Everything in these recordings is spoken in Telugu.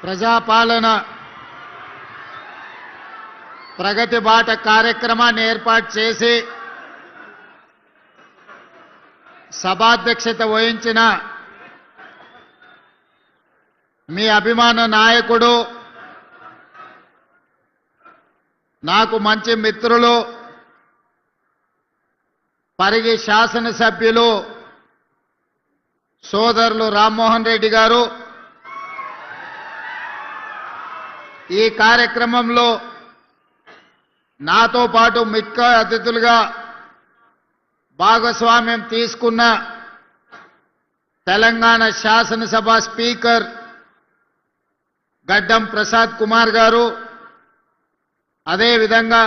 ప్రజాపాలన ప్రగతి బాట కార్యక్రమాన్ని ఏర్పాటు చేసి సభాధ్యక్షత వహించిన మీ అభిమాన నాయకుడు, నాకు మంచి మిత్రులు, పరిగి శాసనసభ్యులు సోదరులు రామ్మోహన్ రెడ్డి గారు, ఈ కార్యక్రమంలో నాతో పాటు ముఖ్య అతిథులుగా భాగస్వామ్యం తీసుకున్న తెలంగాణ శాసనసభ స్పీకర్ గడ్డం ప్రసాద్ కుమార్ గారు, అదేవిధంగా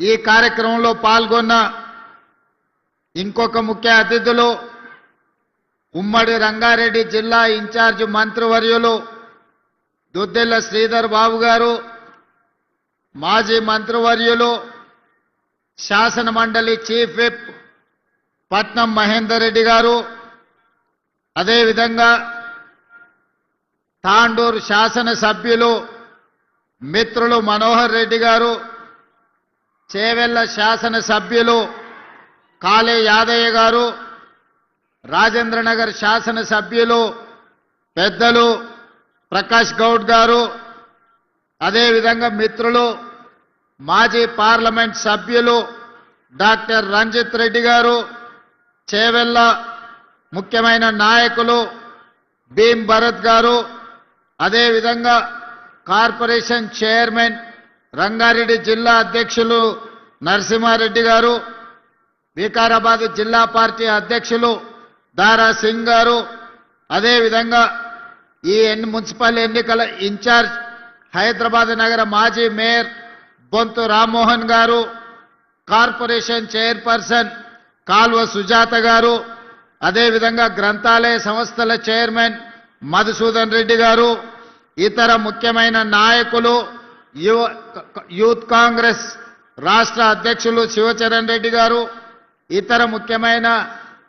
ఈ కార్యక్రమంలో పాల్గొన్న ఇంకొక ముఖ్య అతిథులు ఉమ్మడి రంగారెడ్డి జిల్లా ఇన్ఛార్జ్ మంత్రివర్యులు దుద్దెల్ల శ్రీధర్ బాబు గారు, మాజీ మంత్రివర్యులు శాసన మండలి చీఫ్ విప్ పట్నం మహేందర్ రెడ్డి గారు, అదేవిధంగా తాండూరు శాసన సభ్యులు మిత్రులు మనోహర్ రెడ్డి గారు, చేవెళ్ల శాసన సభ్యులు కాళే యాదయ్య గారు, రాజేంద్రనగర్ శాసన సభ్యులు పెద్దలు ప్రకాష్ గౌడ్ గారు, అదేవిధంగా మిత్రులు మాజీ పార్లమెంట్ సభ్యులు డాక్టర్ రంజిత్ రెడ్డి గారు, చేవెళ్ల ముఖ్యమైన నాయకులు భీమ్ భరత్ గారు, అదేవిధంగా కార్పొరేషన్ చైర్మన్ రంగారెడ్డి జిల్లా అధ్యక్షులు నరసింహారెడ్డి గారు, వికారాబాద్ జిల్లా పార్టీ అధ్యక్షులు దారా సింగ్ గారు, అదేవిధంగా ఈ మున్సిపల్ ఎన్నికల ఇన్ఛార్జ్ హైదరాబాద్ నగర మాజీ మేయర్ బొంతు రామ్మోహన్ గారు, కార్పొరేషన్ చైర్పర్సన్ కాల్వ సుజాత గారు, అదేవిధంగా గ్రంథాలయ సంస్థల చైర్మన్ మధుసూదన్ రెడ్డి గారు, ఇతర ముఖ్యమైన నాయకులు, యూత్ కాంగ్రెస్ రాష్ట్ర అధ్యక్షులు శివచరణ్ రెడ్డి గారు, ఇతర ముఖ్యమైన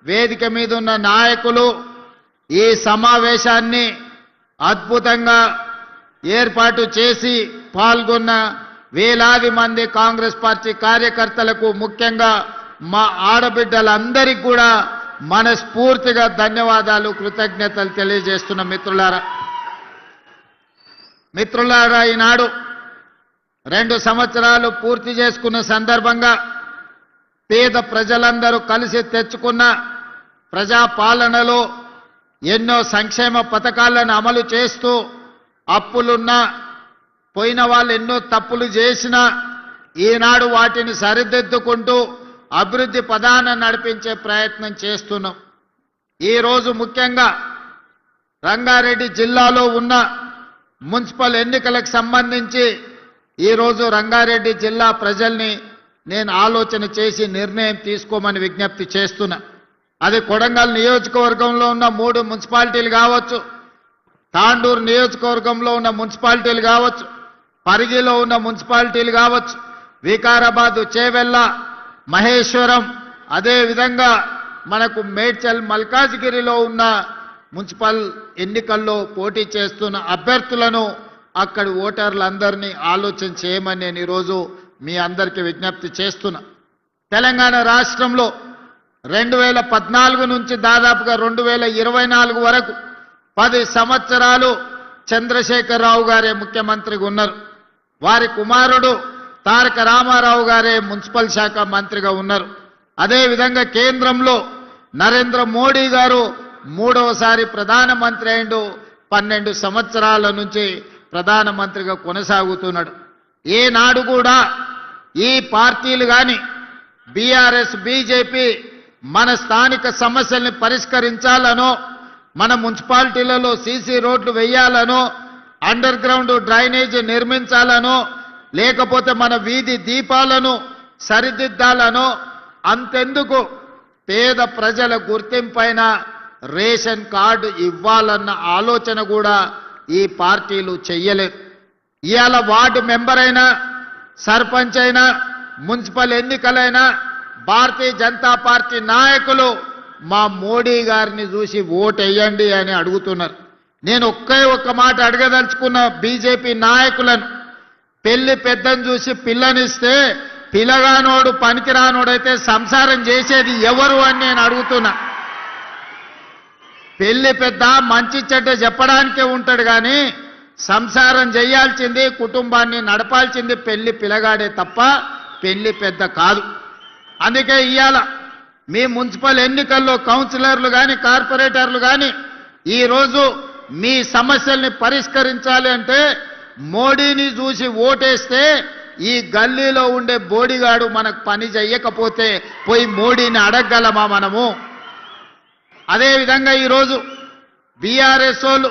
వేదిక మీద ఉన్న నాయకులు, ఈ సమావేశాన్ని అద్భుతంగా ఏర్పాటు చేసి పాల్గొన్న వేలాది మంది కాంగ్రెస్ పార్టీ కార్యకర్తలకు, ముఖ్యంగా మా ఆడబిడ్డలందరికీ కూడా మనస్ఫూర్తిగా ధన్యవాదాలు, కృతజ్ఞతలు తెలియజేస్తున్న మిత్రులారా, ఈనాడు 2 సంవత్సరాలు పూర్తి చేసుకున్న సందర్భంగా పేద ప్రజలందరూ కలిసి తెచ్చుకున్న ప్రజాపాలనలో ఎన్నో సంక్షేమ పథకాలను అమలు చేస్తూ, అప్పులున్నా పోయిన వాళ్ళు ఎన్నో తప్పులు చేసినా ఈనాడు వాటిని సరిదిద్దుకుంటూ అభివృద్ధి పదాన నడిపించే ప్రయత్నం చేస్తున్నాం. ఈరోజు ముఖ్యంగా రంగారెడ్డి జిల్లాలో ఉన్న మున్సిపల్ ఎన్నికలకు సంబంధించి ఈరోజు రంగారెడ్డి జిల్లా ప్రజల్ని నేను ఆలోచన చేసి నిర్ణయం తీసుకోమని విజ్ఞప్తి చేస్తున్నా. అది కొడంగల్ నియోజకవర్గంలో ఉన్న 3 మున్సిపాలిటీలు కావచ్చు, తాండూరు నియోజకవర్గంలో ఉన్న మున్సిపాలిటీలు కావచ్చు, పరిగిలో ఉన్న మున్సిపాలిటీలు కావచ్చు, వికారాబాద్, చేవెళ్ల, మహేశ్వరం, అదేవిధంగా మనకు మేడ్చల్, మల్కాజ్గిరిలో ఉన్న మున్సిపల్ ఎన్నికల్లో పోటీ చేస్తున్న అభ్యర్థులను అక్కడి ఓటర్లందరినీ ఆలోచన చేయమని నేను ఈరోజు మీ అందరికీ విజ్ఞప్తి చేస్తున్నా. తెలంగాణ రాష్ట్రంలో 2014 నుంచి దాదాపుగా 2024 వరకు 10 సంవత్సరాలు చంద్రశేఖరరావు గారే ముఖ్యమంత్రిగా ఉన్నారు. వారి కుమారుడు తారక రామారావు గారే మున్సిపల్ శాఖ మంత్రిగా ఉన్నారు. అదేవిధంగా కేంద్రంలో నరేంద్ర మోడీ గారు 3వసారి ప్రధానమంత్రి అయిండు. 12 సంవత్సరాల నుంచి ప్రధానమంత్రిగా కొనసాగుతున్నాడు. ఏనాడు కూడా ఈ పార్టీలు కానీ బీఆర్ఎస్, బీజేపీ మన స్థానిక సమస్యల్ని పరిష్కరించాలనో, మన మున్సిపాలిటీలలో సీసీ రోడ్లు వేయాలనో, అండర్ గ్రౌండ్ డ్రైనేజీ నిర్మించాలనో, లేకపోతే మన వీధి దీపాలను సరిదిద్దాలనో, అంతెందుకు పేద ప్రజల గుర్తింపైన రేషన్ కార్డు ఇవ్వాలన్న ఆలోచన కూడా ఈ పార్టీలు చెయ్యలేదు. ఇవాళ వార్డు మెంబర్ అయినా, సర్పంచ్ అయినా, మున్సిపల్ ఎన్నికలైనా భారతీయ జనతా పార్టీ నాయకులు మా మోడీ గారిని చూసి ఓటేయండి అని అడుగుతున్నారు. నేను ఒక్క మాట అడగదలుచుకున్న బీజేపీ నాయకులను, పెళ్లి పెద్దను చూసి పిల్లనిస్తే పిల్లగానోడు పనికిరానోడైతే సంసారం చేసేది ఎవరు అని నేను అడుగుతున్నా. పెళ్లి పెద్ద మంచి చెడ్డ చెప్పడానికే ఉంటాడు కానీ సంసారం చేయాల్సింది, కుటుంబాన్ని నడపాల్సింది పెళ్లి పిల్లగాడే తప్ప పెళ్లి పెద్ద కాదు. అందుకే ఇవాళ మీ మున్సిపల్ ఎన్నికల్లో కౌన్సిలర్లు కానీ కార్పొరేటర్లు కానీ ఈరోజు మీ సమస్యల్ని పరిష్కరించాలి అంటే మోడీని చూసి ఓటేస్తే ఈ గల్లీలో ఉండే బోడిగాడు మనకు పని చెయ్యకపోతే పోయి మోడీని అడగగలమా మనము? అదేవిధంగా ఈరోజు బీఆర్ఎస్ వాళ్ళు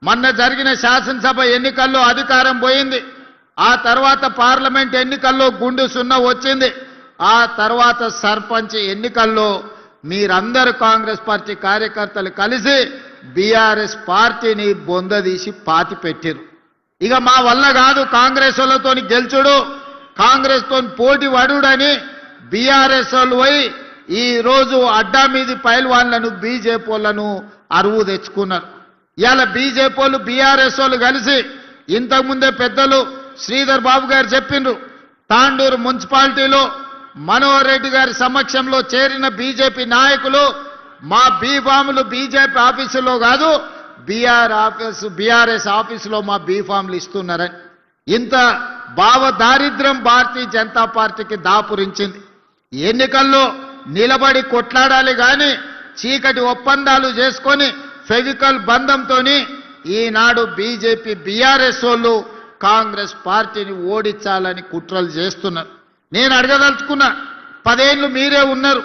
మొన్న జరిగిన శాసనసభ ఎన్నికల్లో అధికారం పోయింది, ఆ తర్వాత పార్లమెంట్ ఎన్నికల్లో గుండు సున్నా వచ్చింది, ఆ తర్వాత సర్పంచ్ ఎన్నికల్లో మీరందరూ కాంగ్రెస్ పార్టీ కార్యకర్తలు కలిసి బీఆర్ఎస్ పార్టీని బొందదీసి పాతి పెట్టారు. ఇక మా వల్ల కాదు కాంగ్రెస్ వాళ్ళతో గెలుచుడు, కాంగ్రెస్ తో పోటీ పడుడని బీఆర్ఎస్ వాళ్ళు పోయి ఈ రోజు అడ్డా మీది పైల్వాన్లను బీజేపీ వాళ్ళను అరువు తెచ్చుకున్నారు. ఇవాళ బీజేపీ వాళ్ళు బీఆర్ఎస్ వాళ్ళు కలిసి ఇంతకుముందే పెద్దలు శ్రీధర్ బాబు గారు చెప్పిండ్రు, తాండూరు మున్సిపాలిటీలో మనోహర్ రెడ్డి గారి సమక్షంలో చేరిన బీజేపీ నాయకులు మా బీఫాములు బీజేపీ ఆఫీసులో కాదు బీఆర్ఎస్ ఆఫీసులో మా బీఫాములు ఇస్తున్నారని. ఇంత భావ దారిద్ర్యం భారతీయ జనతా పార్టీకి దాపురించింది. ఎన్నికల్లో నిలబడి కొట్లాడాలి కానీ చీకటి ఒప్పందాలు చేసుకొని ఫెవికల్ బంధంతో ఈనాడు బీజేపీ బీఆర్ఎస్ వాళ్ళు కాంగ్రెస్ పార్టీని ఓడించాలని కుట్రలు చేస్తున్నారు. నేను అడగదలుచుకున్నా, 10 ఏళ్ళు మీరే ఉన్నారు,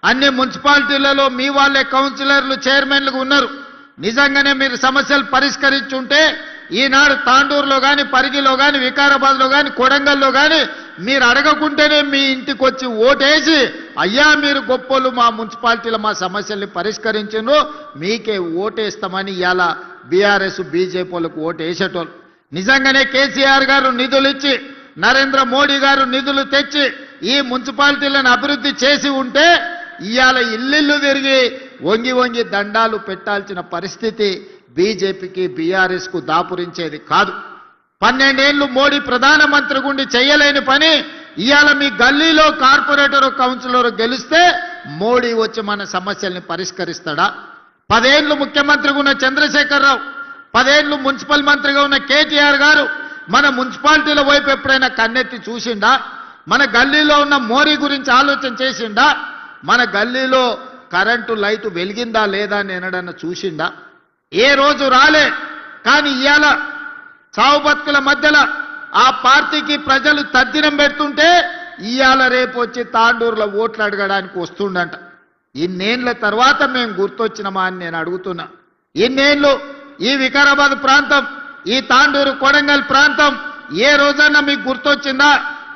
అన్ని మున్సిపాలిటీలలో మీ వాళ్ళే కౌన్సిలర్లు చైర్మన్లు ఉన్నారు. నిజంగానే మీరు సమస్యలు పరిష్కరించుంటే ఈనాడు తాండూరులో కానీ పరిగిలో కానీ వికారాబాద్లో కానీ కొడంగల్లో కానీ మీరు అడగకుంటేనే మీ ఇంటికి వచ్చి ఓటేసి అయ్యా మీరు గొప్పలు మా మున్సిపాలిటీలో మా సమస్యల్ని పరిష్కరించను మీకే ఓటేస్తామని ఇవాళ బీఆర్ఎస్ బీజేపీ వాళ్ళకు ఓటేసేటోళ్ళు. నిజంగానే కేసీఆర్ గారు నిధులు ఇచ్చి నరేంద్ర మోడీ గారు నిధులు తెచ్చి ఈ మున్సిపాలిటీలను అభివృద్ధి చేసి ఉంటే ఇవాళ ఇల్లు తిరిగి వంగి వంగి దండాలు పెట్టాల్సిన పరిస్థితి బీజేపీకి బీఆర్ఎస్ కు దాపురించేది కాదు. 12 ఏళ్ళు మోడీ ప్రధానమంత్రి గుండి చేయలేని పని ఇవాళ మీ గల్లీలో కార్పొరేటర్ కౌన్సిలర్ గెలిస్తే మోడీ వచ్చి మన సమస్యల్ని పరిష్కరిస్తాడా? 10 ఏళ్ళు ముఖ్యమంత్రిగా ఉన్న చంద్రశేఖరరావు, 10 ఏళ్ళు మున్సిపల్ మంత్రిగా ఉన్న కేటీఆర్ గారు మన మున్సిపాలిటీల వైపు ఎప్పుడైనా కన్నెత్తి చూసిండా? మన గల్లీలో ఉన్న మోరీ గురించి ఆలోచన చేసిండా? మన గల్లీలో కరెంటు లైటు వెలిగిందా లేదా అని ఎన్నడన్నా చూసిండా? ఏ రోజు రాలే. కానీ ఇవాళ సావు బతుకుల మధ్యలో ఆ పార్టీకి ప్రజలు తద్దినం పెడుతుంటే ఇవాళ రేపు వచ్చి తాండూరులో ఓట్లు అడగడానికి వస్తుండంట. ఇన్నేళ్ల తర్వాత మేము గుర్తొచ్చినమా అని నేను అడుగుతున్నా. ఇన్నేళ్ళు ఈ వికారాబాద్ ప్రాంతం, ఈ తాండూరు కొడంగల్ ప్రాంతం ఏ రోజన్నా మీకు గుర్తొచ్చిందా?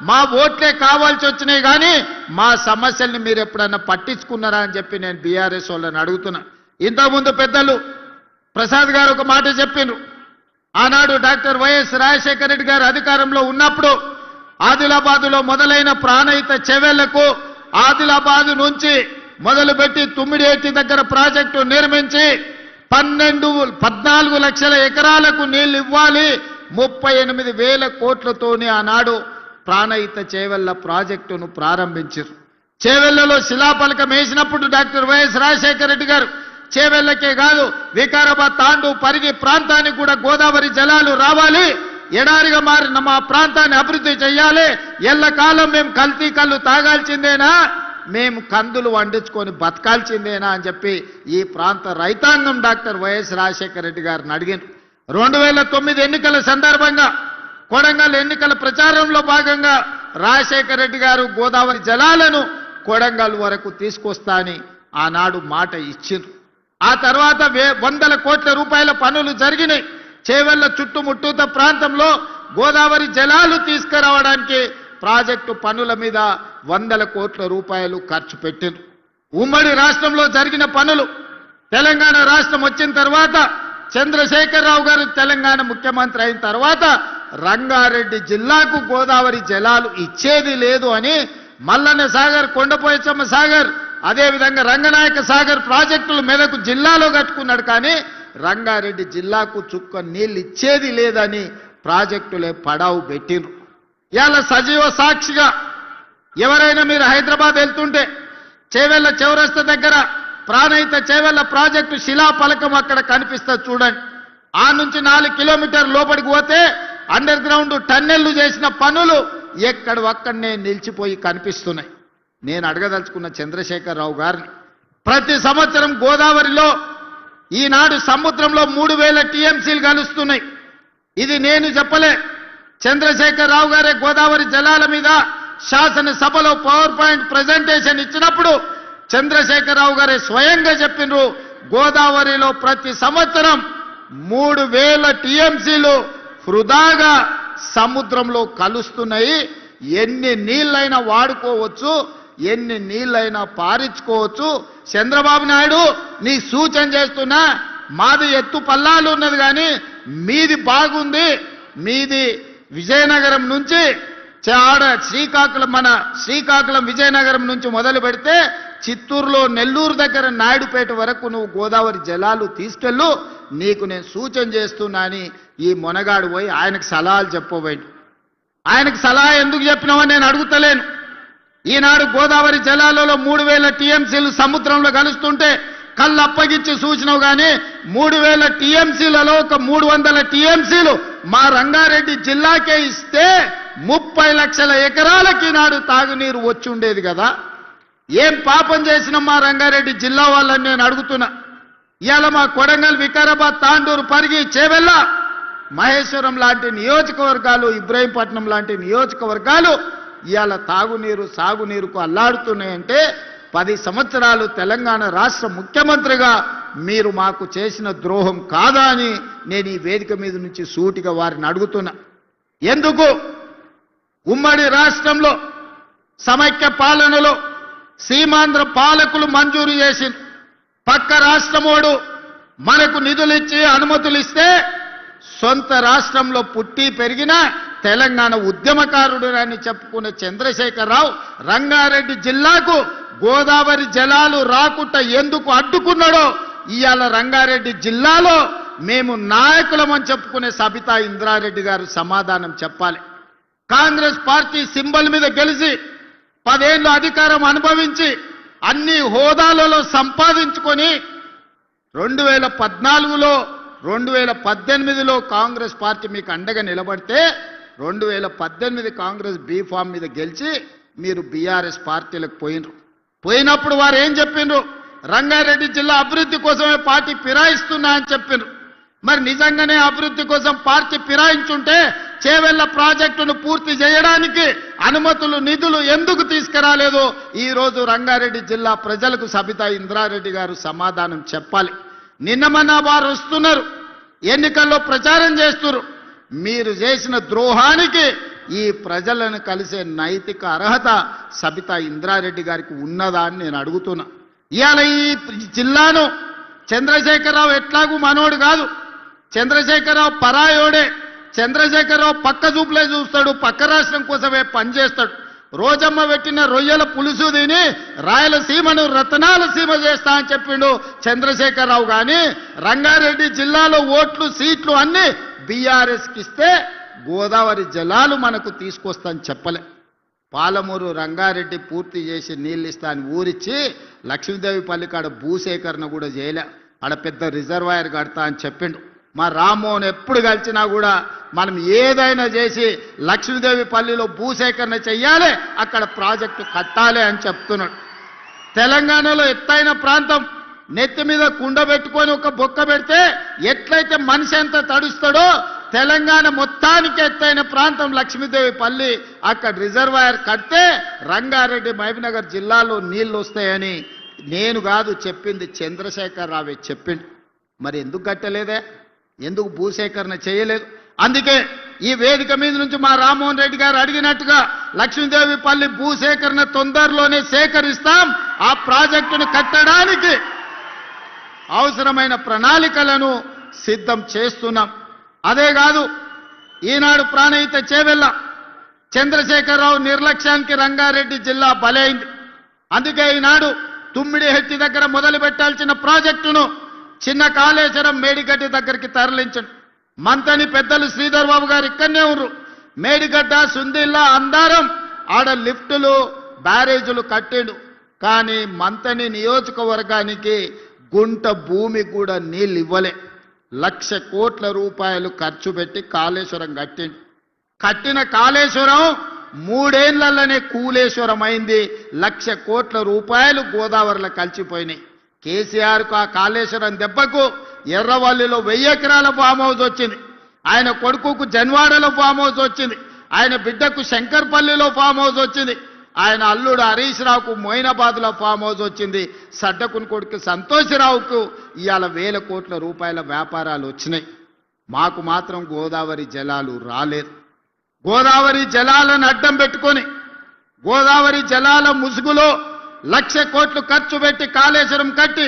మా ఓట్లే కావాల్సి వచ్చినాయి కానీ మా సమస్యల్ని మీరు ఎప్పుడన్నా పట్టించుకున్నారా అని చెప్పి నేను బీఆర్ఎస్ వాళ్ళని అడుగుతున్నా. ఇంతకుముందు పెద్దలు ప్రసాద్ గారు ఒక మాట చెప్పిండ్రు. ఆనాడు డాక్టర్ వైఎస్ రాజశేఖర రెడ్డి గారు అధికారంలో ఉన్నప్పుడు ఆదిలాబాదులో మొదలైన ప్రాణహిత చెవెళ్లకు ఆదిలాబాదు నుంచి మొదలుపెట్టి తుమ్మిడేటి దగ్గర ప్రాజెక్టు నిర్మించి 14 లక్షల ఎకరాలకు నీళ్లు ఇవ్వాలి, 38,000 కోట్లతోనే ఆనాడు ప్రాణహిత చేవెళ్ల ప్రాజెక్టును ప్రారంభించారు. చేవెళ్లలో శిలాఫలకం వేసినప్పుడు డాక్టర్ వైఎస్ రాజశేఖర రెడ్డి గారు చేవెళ్లకే కాదు వికారాబాద్ తాండూ పరిగి ప్రాంతానికి కూడా గోదావరి జలాలు రావాలి, ఎడారిగా మారిన మా ప్రాంతాన్ని అభివృద్ధి చేయాలి, ఎల్లకాలం మేము కల్తీ కళ్ళు తాగాల్సిందేనా, మేము కందులు వండించుకొని బతకాల్సిందేనా అని చెప్పి ఈ ప్రాంత రైతాంగం డాక్టర్ వైఎస్ రాజశేఖర రెడ్డి గారిని అడిగారు. 2009 ఎన్నికల సందర్భంగా కొడంగల్ ఎన్నికల ప్రచారంలో భాగంగా రాజశేఖర రెడ్డి గారు గోదావరి జలాలను కొడంగల్ వరకు తీసుకొస్తా అని ఆనాడు మాట ఇచ్చిండ్రు. ఆ తర్వాత 100 కోట్ల రూపాయల పనులు జరిగినాయి. చేవెళ్ల చుట్టుముట్టూత ప్రాంతంలో గోదావరి జలాలు తీసుకురావడానికి ప్రాజెక్టు పనుల మీద 100 కోట్ల రూపాయలు ఖర్చు పెట్టిండ్రు. ఉమ్మడి రాష్ట్రంలో జరిగిన పనులు, తెలంగాణ రాష్ట్రం వచ్చిన తర్వాత చంద్రశేఖరరావు గారు తెలంగాణ ముఖ్యమంత్రి అయిన తర్వాత రంగారెడ్డి జిల్లాకు గోదావరి జలాలు ఇచ్చేది లేదు అని మల్లన్న సాగర్, కొండపోయచ్చమ్మ సాగర్, అదేవిధంగా రంగనాయక సాగర్ ప్రాజెక్టులు మెదకు జిల్లాలో కట్టుకున్నాడు. కానీ రంగారెడ్డి జిల్లాకు చుక్క నీళ్ళు ఇచ్చేది లేదని ప్రాజెక్టులే పడావు పెట్టిండ్రు. ఇవాళ సజీవ సాక్షిగా ఎవరైనా మీరు హైదరాబాద్ వెళ్తుంటే చేవెళ్ల చౌరస్తా దగ్గర ప్రాణహిత చేవెళ్ల ప్రాజెక్టు శిలాఫలకం అక్కడ కనిపిస్తుంది చూడండి. ఆ నుంచి 4 కిలోమీటర్ల లోపలికి పోతే అండర్ గ్రౌండ్ టన్నెళ్లు చేసిన పనులు ఎక్కడొక్కడనే నిలిచిపోయి కనిపిస్తున్నాయి. నేను అడగదలుచుకున్న చంద్రశేఖరరావు గారిని, ప్రతి సంవత్సరం గోదావరిలో ఈనాడు సముద్రంలో 3000 టీఎంసీలు కలుస్తున్నాయి. ఇది నేను చెప్పలే, చంద్రశేఖరరావు గారే గోదావరి జలాల మీద శాసనసభలో పవర్ పాయింట్ ప్రెజెంటేషన్ ఇచ్చినప్పుడు చంద్రశేఖరరావు గారే స్వయంగా చెప్పినారు, గోదావరిలో ప్రతి సంవత్సరం 3000 టీఎంసీలు వృధాగా సముద్రంలో కలుస్తున్నాయి. ఎన్ని నీళ్ళైనా వాడుకోవచ్చు, ఎన్ని నీళ్ళైనా పారించుకోవచ్చు. చంద్రబాబు నాయుడు నీ సూచన చేస్తున్నా, మాది ఎత్తు పల్లాలు ఉన్నది కానీ మీది బాగుంది. మీది విజయనగరం నుంచి శ్రీకాకుళం విజయనగరం నుంచి మొదలు పెడితే చిత్తూరులో నెల్లూరు దగ్గర నాయుడుపేట వరకు నువ్వు గోదావరి జలాలు తీసుకెళ్ళు, నీకు నేను సూచన చేస్తున్నా అని ఈ మొనగాడు పోయి ఆయనకు సలహాలు చెప్పబోయింది. ఆయనకు సలహా ఎందుకు చెప్పినావని నేను అడుగుతలేను. ఈనాడు గోదావరి జలాలలో 3000 టీఎంసీలు సముద్రంలో కలుస్తుంటే కళ్ళు అప్పగించి సూచనవు కానీ 3000 టీఎంసీలలో ఒక 300 టీఎంసీలు మా రంగారెడ్డి జిల్లాకే ఇస్తే 30 లక్షల ఎకరాలకి ఈనాడు తాగునీరు వచ్చి ఉండేది కదా. ఏం పాపం చేసిన మా రంగారెడ్డి జిల్లా వాళ్ళని నేను అడుగుతున్నా. ఇవాళ మా కొడంగల్, వికారాబాద్, తాండూరు, పరిగి, చేవెళ్ళ, మహేశ్వరం లాంటి నియోజకవర్గాలు, ఇబ్రహీంపట్నం లాంటి నియోజకవర్గాలు ఇవాళ తాగునీరు సాగునీరుకు అల్లాడుతున్నాయంటే 10 సంవత్సరాలు తెలంగాణ రాష్ట్ర ముఖ్యమంత్రిగా మీరు మాకు చేసిన ద్రోహం కాదా అని నేను ఈ వేదిక మీద నుంచి సూటిగా వారిని అడుగుతున్నా. ఎందుకు ఉమ్మడి రాష్ట్రంలో సమైక్య పాలనలో సీమాంధ్ర పాలకులు మంజూరు చేసి పక్క రాష్ట్రమోడు మనకు నిధులు ఇచ్చి అనుమతులు ఇస్తే సొంత రాష్ట్రంలో పుట్టి పెరిగిన తెలంగాణ ఉద్యమకారుడు అని చెప్పుకునే చంద్రశేఖరరావు రంగారెడ్డి జిల్లాకు గోదావరి జలాలు రాకుండా ఎందుకు అడ్డుకున్నాడో ఇవాళ రంగారెడ్డి జిల్లాలో మేము నాయకులమని చెప్పుకునే సబితా ఇంద్రారెడ్డి గారు సమాధానం చెప్పాలి. కాంగ్రెస్ పార్టీ సింబల్ మీద గెలిచి 10 ఏళ్ళు అధికారం అనుభవించి అన్ని హోదాలలో సంపాదించుకొని 2014లో 2018లో కాంగ్రెస్ పార్టీ మీకు అండగా నిలబడితే 2018 కాంగ్రెస్ బీఫామ్ మీద గెలిచి మీరు బీఆర్ఎస్ పార్టీలకు పోయినప్పుడు వారు ఏం చెప్పిండ్రు? రంగారెడ్డి జిల్లా అభివృద్ధి కోసమే పార్టీ ఫిరాయిస్తున్నా అని చెప్పిండ్రు. మరి నిజంగానే అభివృద్ధి కోసం పార్టీ ఫిరాయించుంటే చేవెళ్ల ప్రాజెక్టును పూర్తి చేయడానికి అనుమతులు నిధులు ఎందుకు తీసుకురాలేదో ఈ రోజు రంగారెడ్డి జిల్లా ప్రజలకు సబితా ఇంద్రారెడ్డి గారు సమాధానం చెప్పాలి. నిన్నమన్నా వారు వస్తున్నారు, ఎన్నికల్లో ప్రచారం చేస్తున్నారు. మీరు చేసిన ద్రోహానికి ఈ ప్రజలను కలిసే నైతిక అర్హత సబితా ఇంద్రారెడ్డి గారికి ఉన్నదా అని నేను అడుగుతున్నా. ఇవాళ ఈ జిల్లాను చంద్రశేఖరరావు ఎట్లాగూ మనోడు కాదు, చంద్రశేఖరరావు పరాయోడే. చంద్రశేఖరరావు పక్క చూపులే చూస్తాడు, పక్క రాష్ట్రం కోసమే పనిచేస్తాడు. రోజమ్మ పెట్టిన రొయ్యల పులుసు తిని రాయలసీమను రతనాల సీమ చేస్తా అని చెప్పిండు చంద్రశేఖరరావు. కానీ రంగారెడ్డి జిల్లాలో ఓట్లు సీట్లు అన్ని బీఆర్ఎస్కి ఇస్తే గోదావరి జలాలు మనకు తీసుకొస్తాని చెప్పలే. పాలమూరు రంగారెడ్డి పూర్తి చేసి నీళ్ళు ఇస్తా అని ఊరిచ్చి లక్ష్మీదేవి పల్లికాడ భూసేకరణ కూడా చేయలే. ఆడ పెద్ద రిజర్వాయర్ కడతా అని చెప్పిండు. మా రామ్మోహన్ ఎప్పుడు కలిసినా కూడా మనం ఏదైనా చేసి లక్ష్మీదేవి పల్లిలో భూసేకరణ చెయ్యాలి, అక్కడ ప్రాజెక్టు కట్టాలి అని చెప్తున్నాడు. తెలంగాణలో ఎత్తైన ప్రాంతం నెత్తి మీద కుండ పెట్టుకొని ఒక బొక్క పెడితే ఎట్లయితే మనిషి ఎంత తడుస్తాడో తెలంగాణ మొత్తానికి ఎత్తైన ప్రాంతం లక్ష్మీదేవి పల్లి, అక్కడ రిజర్వాయర్ కడితే రంగారెడ్డి మహబూబ్నగర్ జిల్లాలో నీళ్లు వస్తాయని నేను కాదు చెప్పింది, చంద్రశేఖరరావే చెప్పింది. మరి ఎందుకు కట్టలేదే? ఎందుకు భూసేకరణ చేయలేదు? అందుకే ఈ వేదిక మీద నుంచి మా రామ్మోహన్ రెడ్డి గారు అడిగినట్టుగా లక్ష్మీదేవి పల్లి భూసేకరణ తొందరలోనే సేకరిస్తాం. ఆ ప్రాజెక్టును కట్టడానికి అవసరమైన ప్రణాళికలను సిద్ధం చేస్తున్నాం. అదే కాదు, ఈనాడు ప్రాణహిత చేవెళ్ళ చంద్రశేఖరరావు నిర్లక్ష్యానికి రంగారెడ్డి జిల్లా బలైంది. అందుకే ఈనాడు తుమ్మిడిహెట్టి దగ్గర మొదలు పెట్టాల్సిన ప్రాజెక్టును చిన్న కాళేశ్వరం మేడిగడ్డ దగ్గరికి తరలించండి. మంతని పెద్దలు శ్రీధర్ బాబు గారు ఇక్కడనే ఉన్నారు. మేడిగడ్డ సుందిల్లా అందారం ఆడ లిఫ్టులు బ్యారేజీలు కట్టిండు. కానీ మంతని నియోజకవర్గానికి గుంట భూమి కూడా నీళ్ళు ఇవ్వలే. 1,00,000 కోట్ల రూపాయలు ఖర్చు పెట్టి కాళేశ్వరం కట్టిండు. కట్టిన కాళేశ్వరం 3 ఏళ్లలోనే కూలేశ్వరం అయింది. 1,00,000 కోట్ల రూపాయలు గోదావరిలో కలిసిపోయినాయి. కేసీఆర్కు ఆ కాళేశ్వరం దెబ్బకు ఎర్రవల్లిలో 1000 ఎకరాల ఫామ్ హౌస్ వచ్చింది. ఆయన కొడుకుకు జన్వాడలో ఫామ్ హౌస్ వచ్చింది. ఆయన బిడ్డకు శంకర్పల్లిలో ఫామ్ హౌస్ వచ్చింది. ఆయన అల్లుడు హరీష్ రావుకు మొయినాబాద్లో ఫామ్ హౌస్ వచ్చింది. సడ్డకుని కొడుకు సంతోషరావుకు ఇవాళ 1,000 కోట్ల రూపాయల వ్యాపారాలు వచ్చినాయి. మాకు మాత్రం గోదావరి జలాలు రాలేదు. గోదావరి జలాలను అడ్డం పెట్టుకొని గోదావరి జలాల ముసుగులో 1,00,000 కోట్లు ఖర్చు పెట్టి కాళేశ్వరం కట్టి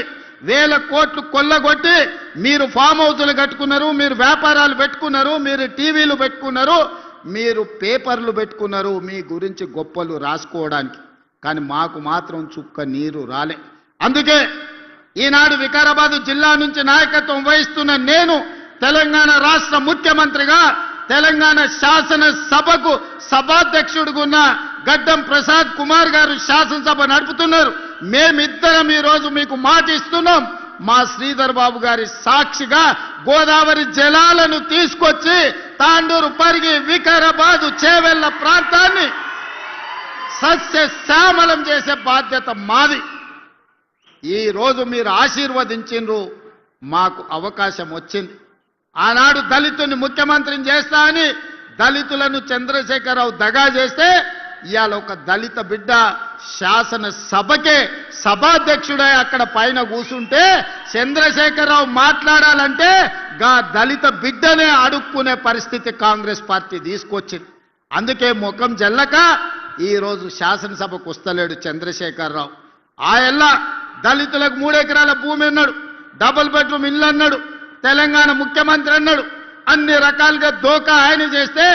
1,000 కోట్లు కొల్లగొట్టి మీరు ఫామ్ హౌస్లు కట్టుకున్నారు, మీరు వ్యాపారాలు పెట్టుకున్నారు, మీరు టీవీలు పెట్టుకున్నారు, మీరు పేపర్లు పెట్టుకున్నారు మీ గురించి గొప్పలు రాసుకోవడానికి. కానీ మాకు మాత్రం చుక్క నీరు రాలే. అందుకే ఈనాడు వికారాబాద్ జిల్లా నుంచి నాయకత్వం వహిస్తున్న నేను తెలంగాణ రాష్ట్ర ముఖ్యమంత్రిగా తెలంగాణ శాసనసభకు సభాధ్యక్షుడుగున్న గడ్డం ప్రసాద్ కుమార్ గారు శాసనసభ నడుపుతున్నారు. మేమిద్దరం ఈరోజు మీకు మాట ఇస్తున్నాం. మా శ్రీధర్ బాబు గారి సాక్షిగా గోదావరి జలాలను తీసుకొచ్చి తాండూరు, పరిగి, వికారాబాద్, చేవెళ్ల ప్రాంతాన్ని సస్యశ్యామలం చేసే బాధ్యత మాది. ఈ రోజు మీరు ఆశీర్వదించిండ్రు, మాకు అవకాశం వచ్చింది. ఆనాడు దళితుని ముఖ్యమంత్రిని చేస్తా అని దళితులను చంద్రశేఖరరావు దగా చేస్తే ఇవాళ ఒక దళిత బిడ్డ శాసనసభకే సభాధ్యక్షుడై అక్కడ పైన కూర్చుంటే చంద్రశేఖరరావు మాట్లాడాలంటే గా దళిత బిడ్డనే అడుక్కునే పరిస్థితి కాంగ్రెస్ పార్టీ తీసుకొచ్చింది. అందుకే ముఖం జల్లక ఈరోజు శాసనసభకు వస్తలేడు చంద్రశేఖరరావు. ఆయల్ల దళితులకు 3 ఎకరాల భూమి అన్నాడు, డబుల్ బెడ్రూమ్ ఇల్లు అన్నాడు, తెలంగాణ ముఖ్యమంత్రి అన్నాడు. అన్ని రకాలుగా దోకా ఆయన చేస్తే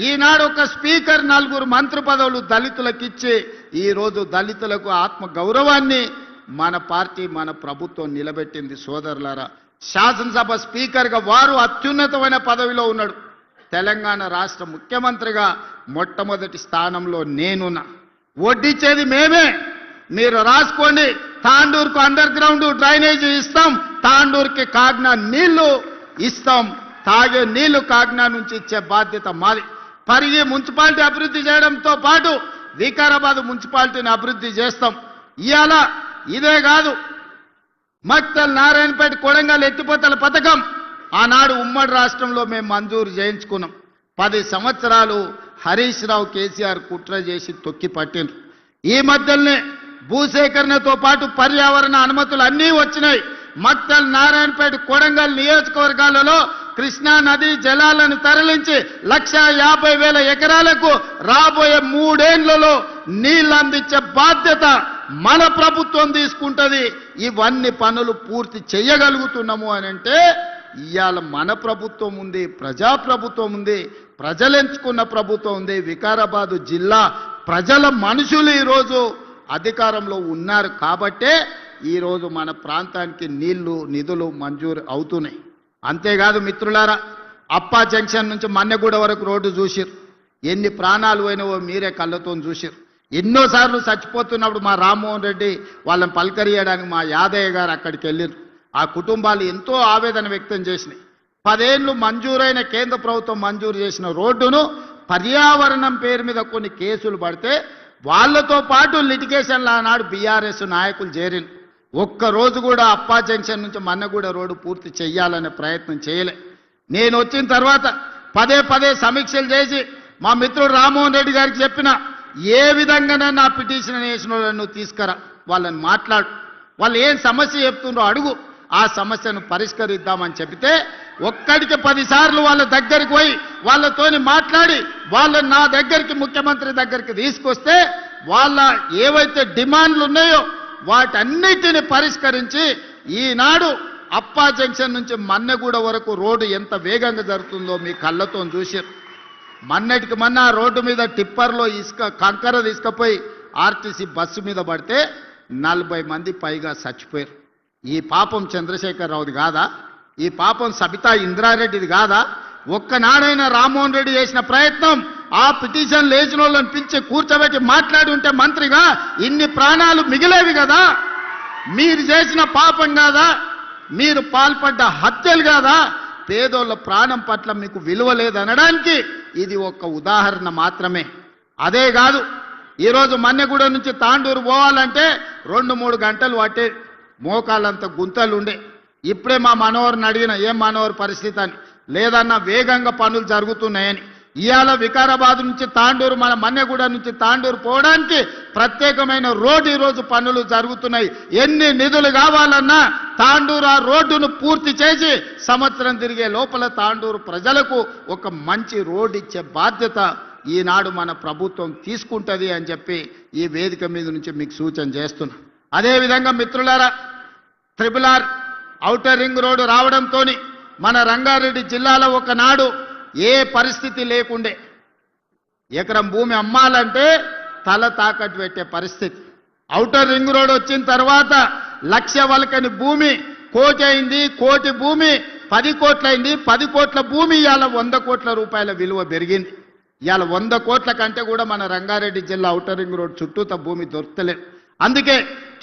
ఈనాడు ఒక స్పీకర్ 4 మంత్రి పదవులు దళితులకు ఇచ్చి ఈరోజు దళితులకు ఆత్మ గౌరవాన్ని మన పార్టీ మన ప్రభుత్వం నిలబెట్టింది. సోదరులారా, శాసనసభ స్పీకర్గా వారు అత్యున్నతమైన పదవిలో ఉన్నాడు. తెలంగాణ రాష్ట్ర ముఖ్యమంత్రిగా మొట్టమొదటి స్థానంలో నేనున్నా. వడ్డిచ్చేది మేమే, మీరు రాసుకోండి. తాండూరుకు అండర్ గ్రౌండ్ డ్రైనేజీ ఇస్తాం, తాండూరుకి కాగ్నా నీళ్లు ఇస్తాం, తాగే నీళ్లు కాగ్నా నుంచి ఇచ్చే బాధ్యత మాది. పరిగి మున్సిపాలిటీ అభివృద్ధి చేయడంతో పాటు వికారాబాద్ మున్సిపాలిటీని అభివృద్ధి చేస్తాం. ఇవాళ ఇదే కాదు, మక్తల్, నారాయణపేట, కొడంగల్ ఎత్తిపోతల పథకం ఆనాడు ఉమ్మడి రాష్ట్రంలో మేము మంజూరు చేయించుకున్నాం. 10 సంవత్సరాలు హరీష్ రావు, కేసీఆర్ కుట్ర చేసి తొక్కి పట్టిండ్రు. ఈ మధ్యలోనే భూసేకరణతో పాటు పర్యావరణ అనుమతులు అన్నీ వచ్చినాయి. మక్తల్, నారాయణపేట, కొడంగల్ నియోజకవర్గాలలో కృష్ణా నదీ జలాలను తరలించి 1,50,000 ఎకరాలకు రాబోయే 3 ఏళ్లలో నీళ్లు అందించే బాధ్యత మన ప్రభుత్వం తీసుకుంటది. ఇవన్నీ పనులు పూర్తి చేయగలుగుతున్నాము అని అంటే ఇవాళ మన ప్రభుత్వం ఉంది, ప్రజాప్రభుత్వం ఉంది, ప్రజలెంచుకున్న ప్రభుత్వం ఉంది. వికారాబాదు జిల్లా ప్రజల మనుషులు ఈరోజు అధికారంలో ఉన్నారు కాబట్టే ఈరోజు మన ప్రాంతానికి నీళ్లు, నిధులు మంజూరు అవుతున్నాయి. అంతేకాదు మిత్రులారా, అప్పా జంక్షన్ నుంచి మన్నెగూడ వరకు రోడ్డు చూసిరు. ఎన్ని ప్రాణాలు పోయినావో మీరే కళ్ళతో చూసిరు. ఎన్నోసార్లు చచ్చిపోతున్నప్పుడు మా రామ్మోహన్ రెడ్డి వాళ్ళని పలకరియడానికి మా యాదయ్య గారు అక్కడికి వెళ్ళారు. ఆ కుటుంబాలు ఎంతో ఆవేదన వ్యక్తం చేసినాయి. 10 ఏళ్లు మంజూరైన, కేంద్ర ప్రభుత్వం మంజూరు చేసిన రోడ్డును పర్యావరణం పేరు మీద కొన్ని కేసులు పడితే వాళ్లతో పాటు లిటిగేషన్లు ఆనాడు బీఆర్ఎస్ నాయకులు చేరిన. ఒక్కరోజు కూడా అప్పా జంక్షన్ నుంచి మన్నగూడ రోడ్డు పూర్తి చేయాలనే ప్రయత్నం చేయలే. నేను వచ్చిన తర్వాత పదే సమీక్షలు చేసి మా మిత్రుడు రామ్మోహన్ రెడ్డి గారికి చెప్పిన, ఏ విధంగానే నా పిటిషన్ వేసిన వాళ్ళను తీసుకురా, వాళ్ళని మాట్లాడు, వాళ్ళు ఏం సమస్య చెప్తుండ్రో అడుగు, ఆ సమస్యను పరిష్కరిద్దామని చెబితే ఒక్కడికి 10 సార్లు వాళ్ళ దగ్గరికి పోయి వాళ్ళతోని మాట్లాడి వాళ్ళని నా దగ్గరికి, ముఖ్యమంత్రి దగ్గరికి తీసుకొస్తే వాళ్ళ ఏవైతే డిమాండ్లు ఉన్నాయో వాటన్నిటిని పరిష్కరించి ఈనాడు అప్పా జంక్షన్ నుంచి మన్నెగూడ వరకు రోడ్డు ఎంత వేగంగా జరుగుతుందో మీ కళ్ళతో చూశారు. మొన్నటికి మొన్న రోడ్డు మీద టిప్పర్లో కంకర తీసుకుపోయి ఆర్టీసీ బస్సు మీద పడితే 40 మంది పైగా చచ్చిపోయారు. ఈ పాపం చంద్రశేఖరరావుది కాదా? ఈ పాపం సబితా ఇంద్రారెడ్డిది కాదా? ఒక్కనాడైనా రామ్మోహన్ రెడ్డి చేసిన ప్రయత్నం ఆ పిటిషన్ లేచిన వాళ్ళని పిలిచి కూర్చోబెట్టి మాట్లాడి ఉంటే మంత్రిగా ఇన్ని ప్రాణాలు మిగిలేవి కదా? మీరు చేసిన పాపం కాదా? మీరు పాల్పడ్డ హత్యలు కాదా? పేదోళ్ళ ప్రాణం పట్ల మీకు విలువ లేదనడానికి ఇది ఒక ఉదాహరణ మాత్రమే. అదే కాదు, ఈరోజు మన్నెగూడ నుంచి తాండూరు పోవాలంటే 2-3 గంటలు పట్టే, మోకాళ్ళంత గుంతలు ఉండే. ఇప్పుడే మా మనోహర్ని అడిగిన, ఏం మనోహర్ పరిస్థితి అని. లేదన్నా వేగంగా పనులు జరుగుతున్నాయని. ఇవాళ వికారాబాద్ నుంచి తాండూరు, మన మన్నెగూడ నుంచి తాండూరు పోవడానికి ప్రత్యేకమైన రోడ్డు ఈరోజు పనులు జరుగుతున్నాయి. ఎన్ని నిధులు కావాలన్నా తాండూరు ఆ రోడ్డును పూర్తి చేసి సంవత్సరం తిరిగే లోపల తాండూరు ప్రజలకు ఒక మంచి రోడ్డు ఇచ్చే బాధ్యత ఈనాడు మన ప్రభుత్వం తీసుకుంటుంది అని చెప్పి ఈ వేదిక మీద నుంచి మీకు సూచన చేస్తున్నా. అదేవిధంగా మిత్రులారా, RRR ఔటర్ రింగ్ రోడ్డు రావడంతో మన రంగారెడ్డి జిల్లాలో ఒకనాడు ఏ పరిస్థితి లేకుండే. ఎకరం భూమి అమ్మాలంటే తల తాకట్టు పెట్టే పరిస్థితి. ఔటర్ రింగ్ రోడ్ వచ్చిన తర్వాత 1,00,000 వలకని భూమి 1 కోటి అయింది. 1 కోటి భూమి 10 కోట్లయింది. 10 కోట్ల భూమి ఇవాళ 100 కోట్ల రూపాయల విలువ పెరిగింది. ఇవాళ 100 కోట్ల కంటే కూడా మన రంగారెడ్డి జిల్లా ఔటర్ రింగ్ రోడ్ చుట్టూత భూమి దొరకలేదు. అందుకే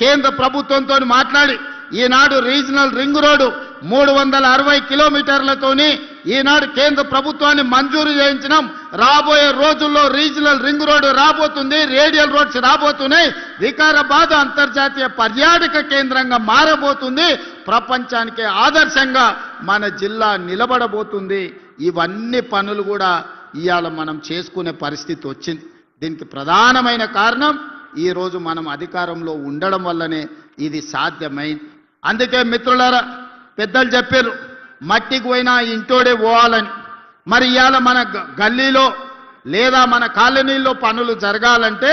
కేంద్ర ప్రభుత్వంతో మాట్లాడి ఈనాడు రీజనల్ రింగ్ రోడ్డు 360 కిలోమీటర్లతోని ఈనాడు కేంద్ర ప్రభుత్వాన్ని మంజూరు చేయించినాం. రాబోయే రోజుల్లో రీజనల్ రింగ్ రోడ్డు రాబోతుంది, రేడియల్ రోడ్స్ రాబోతున్నాయి. వికారాబాద్ అంతర్జాతీయ పర్యాటక కేంద్రంగా మారబోతుంది. ప్రపంచానికి ఆదర్శంగా మన జిల్లా నిలబడబోతుంది. ఇవన్నీ పనులు కూడా ఇవాళ మనం చేసుకునే పరిస్థితి వచ్చింది. దీనికి ప్రధానమైన కారణం ఈరోజు మనం అధికారంలో ఉండడం వల్లనే ఇది సాధ్యమైంది. అందుకే మిత్రులారా, పెద్దలు చెప్పారు మట్టికి పోయినా ఇంటోడే పోవాలని. మరి ఇవాళ మన గల్లీలో లేదా మన కాలనీలో పనులు జరగాలంటే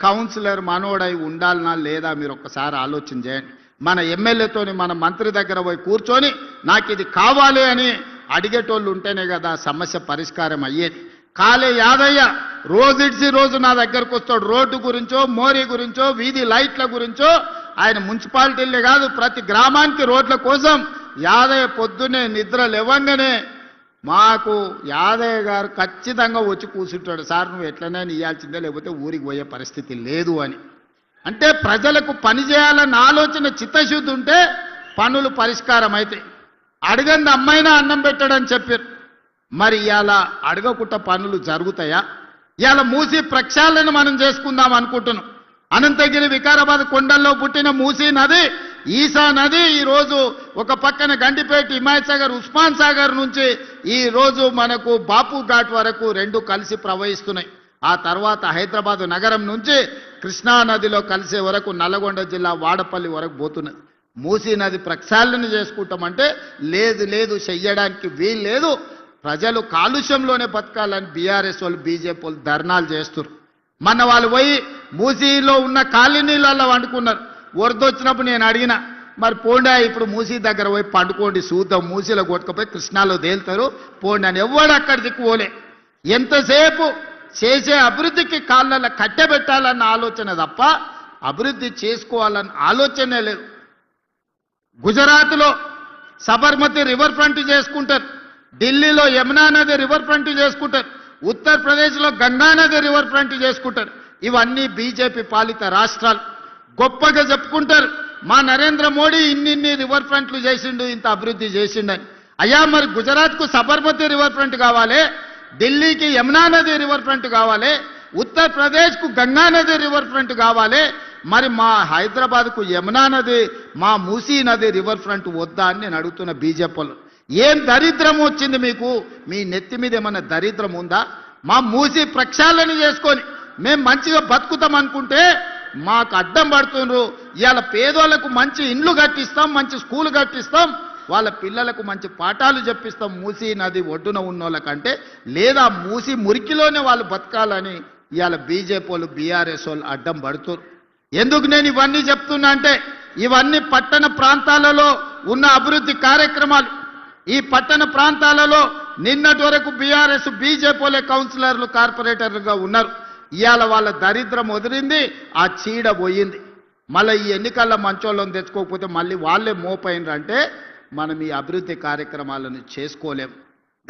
కౌన్సిలర్ మనోడై ఉండాలనా లేదా మీరు ఒక్కసారి ఆలోచన చేయండి. మన ఎమ్మెల్యేతోని మన మంత్రి దగ్గర పోయి కూర్చొని నాకు ఇది కావాలి అని అడిగేటోళ్ళు ఉంటేనే కదా సమస్య పరిష్కారం అయ్యేది. కాలే యాదయ్య రోజుడిసి రోజు నా దగ్గరకు వస్తాడు. రోడ్డు గురించో, మోరీ గురించో, వీధి లైట్ల గురించో. ఆయన మున్సిపాలిటీలే కాదు ప్రతి గ్రామానికి రోడ్ల కోసం యాదయ్య పొద్దున్నే నిద్ర లేవంగానే మాకు యాదయ్య గారు ఖచ్చితంగా వచ్చి కూర్చుంటాడు. సార్ నువ్వు ఎట్లనైనా ఇవ్వాల్సిందే, లేకపోతే ఊరికి పోయే పరిస్థితి లేదు అని. అంటే ప్రజలకు పని చేయాలన్న ఆలోచన చిత్తశుద్ధి ఉంటే పనులు పరిష్కారం అవుతాయి. అడగంది అమ్మైనా అన్నం పెట్టడని చెప్పారు. మరి ఇవాళ అడగకుండా పనులు జరుగుతాయా? ఇవాళ మూసీ ప్రక్షాళన మనం చేసుకుందాం అనుకుంటున్నాం. అనంతగిరి వికారాబాద్ కొండల్లో పుట్టిన మూసీ నది, ఈసా నది ఈరోజు ఒక పక్కన గండిపేట, హిమాయత్ సాగర్, ఉస్మాన్ సాగర్ నుంచి ఈరోజు మనకు బాపు ఘాట్ వరకు 2 కలిసి ప్రవహిస్తున్నాయి. ఆ తర్వాత హైదరాబాద్ నగరం నుంచి కృష్ణా నదిలో కలిసే వరకు నల్గొండ జిల్లా వాడపల్లి వరకు పోతున్నది. మూసీ నది ప్రక్షాళన చేసుకుంటామంటే లేదు లేదు, చెయ్యడానికి వీలు లేదు. ప్రజలు కాలుష్యంలోనే బతకాలని బీఆర్ఎస్ వాళ్ళు, బీజేపీ వాళ్ళు ధర్నాలు చేస్తారు. మన వాళ్ళు పోయి మూసీలో ఉన్న కాలనీలలో వండుకున్నారు. వరదొచ్చినప్పుడు నేను అడిగిన, మరి పోండా ఇప్పుడు మూసీ దగ్గర పోయి పండుకోండి, చూద్దాం, మూసీలో కొట్టుకపోయి కృష్ణాలో తేలుతారు పోండి అని. ఎవడు అక్కడ దిక్కుపోలే. ఎంతసేపు చేసే అభివృద్ధికి కాళ్ళ కట్టెబెట్టాలన్న ఆలోచన తప్ప అభివృద్ధి చేసుకోవాలన్న ఆలోచనే లేదు. గుజరాత్లో సబర్మతి రివర్ ఫ్రంట్ చేసుకుంటారు, ఢిల్లీలో యమునా నది రివర్ ఫ్రంట్ చేసుకుంటారు, ఉత్తరప్రదేశ్లో గంగా నది రివర్ ఫ్రంట్ చేసుకుంటారు. ఇవన్నీ బీజేపీ పాలిత రాష్ట్రాలు. గొప్పగా చెప్పుకుంటారు మా నరేంద్ర మోడీ ఇన్ని రివర్ ఫ్రంట్లు చేసిండు, ఇంత అభివృద్ధి చేసిండని. అయ్యా మరి గుజరాత్కు సబర్మతి రివర్ ఫ్రంట్ కావాలి, ఢిల్లీకి యమునా నది రివర్ ఫ్రంట్ కావాలి, ఉత్తరప్రదేశ్కు గంగా నది రివర్ ఫ్రంట్ కావాలి. మరి మా హైదరాబాద్కు యమునా నది, మా మూసీ నది రివర్ ఫ్రంట్ వద్దా అని నేను అడుగుతున్న బీజేపీలో. ఏం దరిద్రం వచ్చింది మీకు? మీ నెత్తి మీద ఏమన్నా దరిద్రం ఉందా? మా మూసీ ప్రక్షాళన చేసుకొని మేము మంచిగా బతుకుతాం అనుకుంటే మాకు అడ్డం పడుతున్నారు. ఇవాళ పేదోళ్లకు మంచి ఇండ్లు కట్టిస్తాం, మంచి స్కూల్ కట్టిస్తాం, వాళ్ళ పిల్లలకు మంచి పాఠాలు చెప్పిస్తాం మూసీ నది ఒడ్డున ఉన్నోళ్ళకంటే. లేదా మూసీ మురికిలోనే వాళ్ళు బతకాలని ఇవాళ బీజేపీ వాళ్ళు, బీఆర్ఎస్ వాళ్ళు అడ్డం పడుతున్నారు. ఎందుకు నేను ఇవన్నీ చెప్తున్నా అంటే ఇవన్నీ పట్టణ ప్రాంతాలలో ఉన్న అభివృద్ధి కార్యక్రమాలు. ఈ పట్టణ ప్రాంతాలలో నిన్నటి వరకు బీఆర్ఎస్, బీజేపీ కౌన్సిలర్లు, కార్పొరేటర్లుగా ఉన్నారు. ఇవాళ వాళ్ళ దరిద్రం వదిలింది, ఆ చీడ పోయింది. మళ్ళీ ఈ ఎన్నికల్లో మంచోళ్ళని తెచ్చుకోకపోతే మళ్ళీ వాళ్ళే మోపైనరంటే మనం ఈ అభివృద్ధి కార్యక్రమాలను చేసుకోలేం.